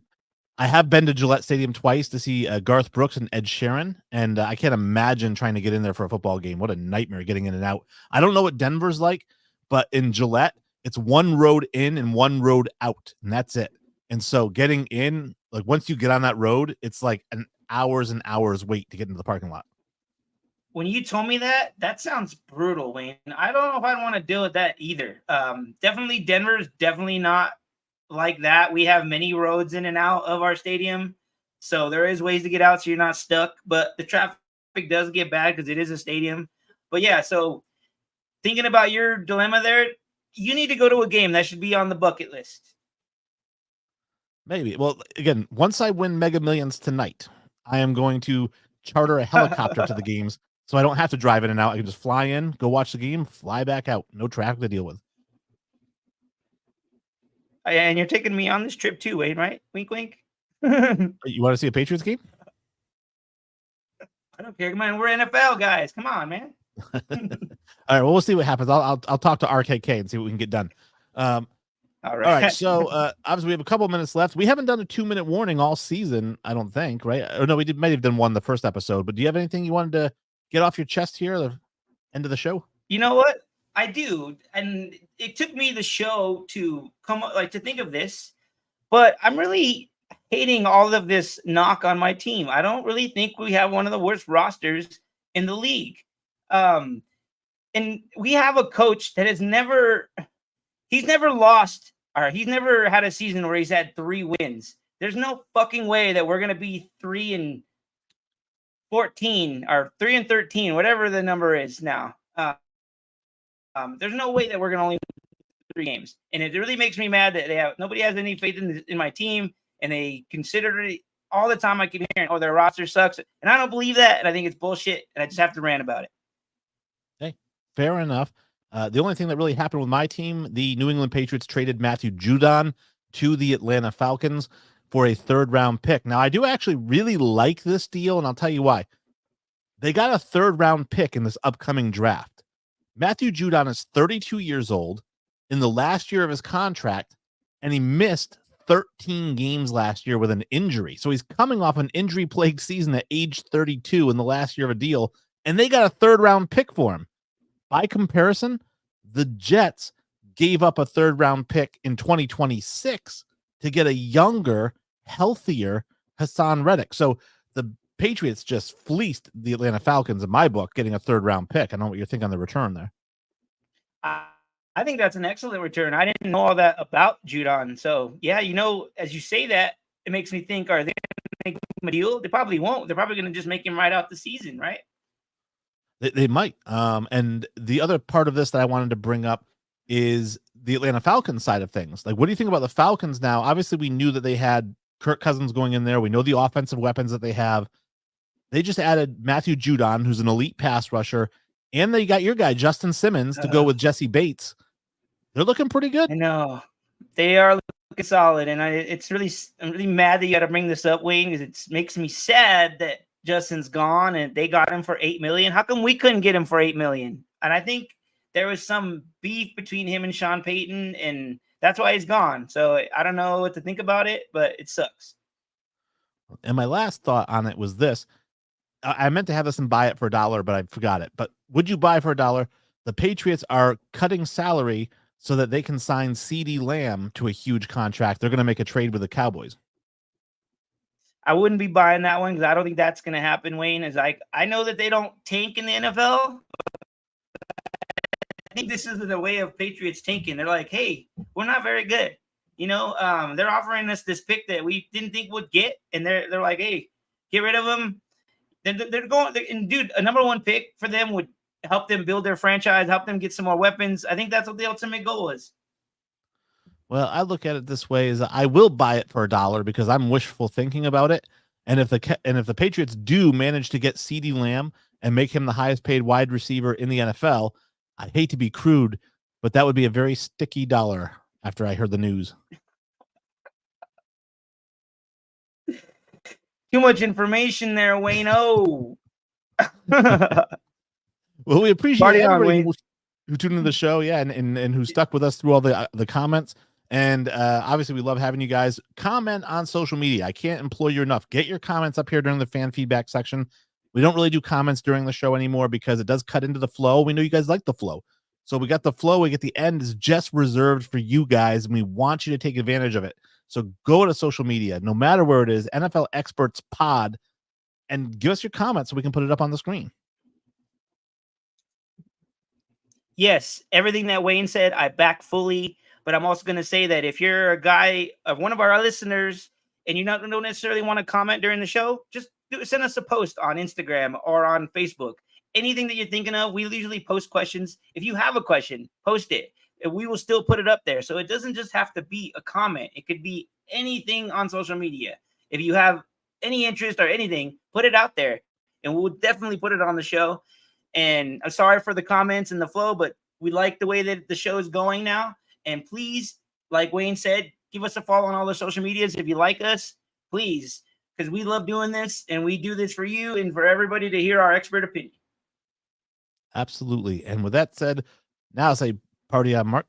I have been to Gillette Stadium twice to see Garth Brooks and Ed Sheeran. And I can't imagine trying to get in there for a football game. What a nightmare getting in and out. I don't know what Denver's like, but in Gillette, it's one road in and one road out. And that's it. And so getting in, like once you get on that road, it's like an hours and hours wait to get into the parking lot. When you told me that, that sounds brutal, Wayne. I don't know if I'd want to deal with that either. Definitely Denver's definitely not like that. We have many roads in and out of our stadium. So there is ways to get out so you're not stuck. But the traffic does get bad because it is a stadium. But yeah, so thinking about your dilemma there, you need to go to a game. That should be on the bucket list. Maybe. Well, again, once I win Mega Millions tonight, I am going to charter a helicopter to the games so I don't have to drive in and out. I can just fly in, go watch the game, fly back out. No traffic to deal with. And you're taking me on this trip too, Wayne, right? Wink, wink. You want to see a Patriots game? I don't care, man. We're NFL guys. Come on, man. All right. Well, we'll see what happens. I'll talk to RKK and see what we can get done. All right. All right. So obviously we have a couple minutes left. We haven't done a 2-minute warning all season, I don't think, right? Or no, we might have done one the first episode. But do you have anything you wanted to get off your chest here at the end of the show? You know what? I do. And it took me the show to come up, like to think of this, but I'm really hating all of this knock on my team. I don't really think we have one of the worst rosters in the league. And we have a coach that he's never lost, or he's never had a season where he's had 3 wins. There's no fucking way that we're going to be 3-14 or 3-13, whatever the number is now. There's no way that we're going to only win 3 games. And it really makes me mad that nobody has any faith in my team, and they consider it all the time. I keep hearing, oh, their roster sucks. And I don't believe that, and I think it's bullshit, and I just have to rant about it. Hey, fair enough. The only thing that really happened with my team, the New England Patriots traded Matthew Judon to the Atlanta Falcons for a 3rd-round pick. Now, I do actually really like this deal, and I'll tell you why. They got a 3rd-round pick in this upcoming draft. Matthew Judon is 32 years old in the last year of his contract, and he missed 13 games last year with an injury. So he's coming off an injury-plagued season at age 32 in the last year of a deal, and they got a 3rd-round pick for him. By comparison, the Jets gave up a 3rd-round pick in 2026 to get a younger, healthier Hassan Reddick. So the Patriots just fleeced the Atlanta Falcons, in my book, getting a 3rd-round pick. I don't know what you think on the return there. I think that's an excellent return. I didn't know all that about Judon. So, yeah, as you say that, it makes me think, are they going to make him a deal? They probably won't. They're probably going to just make him ride out the season, right? They might. And the other part of this that I wanted to bring up is the Atlanta Falcons side of things. Like, what do you think about the Falcons now? Obviously, we knew that they had Kirk Cousins going in there. We know the offensive weapons that they have. They just added Matthew Judon, who's an elite pass rusher, and they got your guy Justin Simmons to go with Jesse Bates. They're looking pretty good. I know they are looking solid, and I'm really mad that you got to bring this up, Wayne, because it makes me sad that Justin's gone and they got him for $8 million. How come we couldn't get him for $8 million? And I think there was some beef between him and Sean Payton, and that's why he's gone. So I don't know what to think about it, but it sucks. And my last thought on it was this. I meant to have this and buy it for $1, but I forgot it. But would you buy for $1? The Patriots are cutting salary so that they can sign CeeDee Lamb to a huge contract. They're going to make a trade with the Cowboys. I wouldn't be buying that one because I don't think that's going to happen, Wayne. I know that they don't tank in the NFL. I think this is the way of Patriots tanking. They're like, hey, we're not very good. You know, they're offering us this pick that we didn't think would get, and they're like, hey, get rid of them. They're going, and dude, a number one pick for them would help them build their franchise, help them get some more weapons. I think that's what the ultimate goal is. Well, I look at it this way: is I will buy it for $1 because I'm wishful thinking about it. And if the Patriots do manage to get CeeDee Lamb and make him the highest paid wide receiver in the NFL, I hate to be crude, but that would be a very sticky dollar after I heard the news. Too much information there, Wayne-o. Well, we appreciate everybody on, who tuned into the show, and who stuck with us through all the comments. And obviously, we love having you guys comment on social media. I can't implore you enough. Get your comments up here during the fan feedback section. We don't really do comments during the show anymore because it does cut into the flow. We know you guys like the flow. So we got the flow. We get the end is just reserved for you guys, and we want you to take advantage of it. So go to social media, no matter where it is, NFL Experts Pod, and give us your comments so we can put it up on the screen. Yes, everything that Wayne said, I back fully. But I'm also going to say that if you're a guy of one of our listeners and you don't necessarily want to comment during the show, just send us a post on Instagram or on Facebook. Anything that you're thinking of, we usually post questions. If you have a question, post it. And we will still put it up there. So it doesn't just have to be a comment. It could be anything on social media. If you have any interest or anything, put it out there. And we'll definitely put it on the show. And I'm sorry for the comments and the flow, but we like the way that the show is going now. And please, like Wayne said, give us a follow on all the social medias. If you like us, please, because we love doing this and we do this for you and for everybody to hear our expert opinion. Absolutely. And with that said, now say party on, Mark.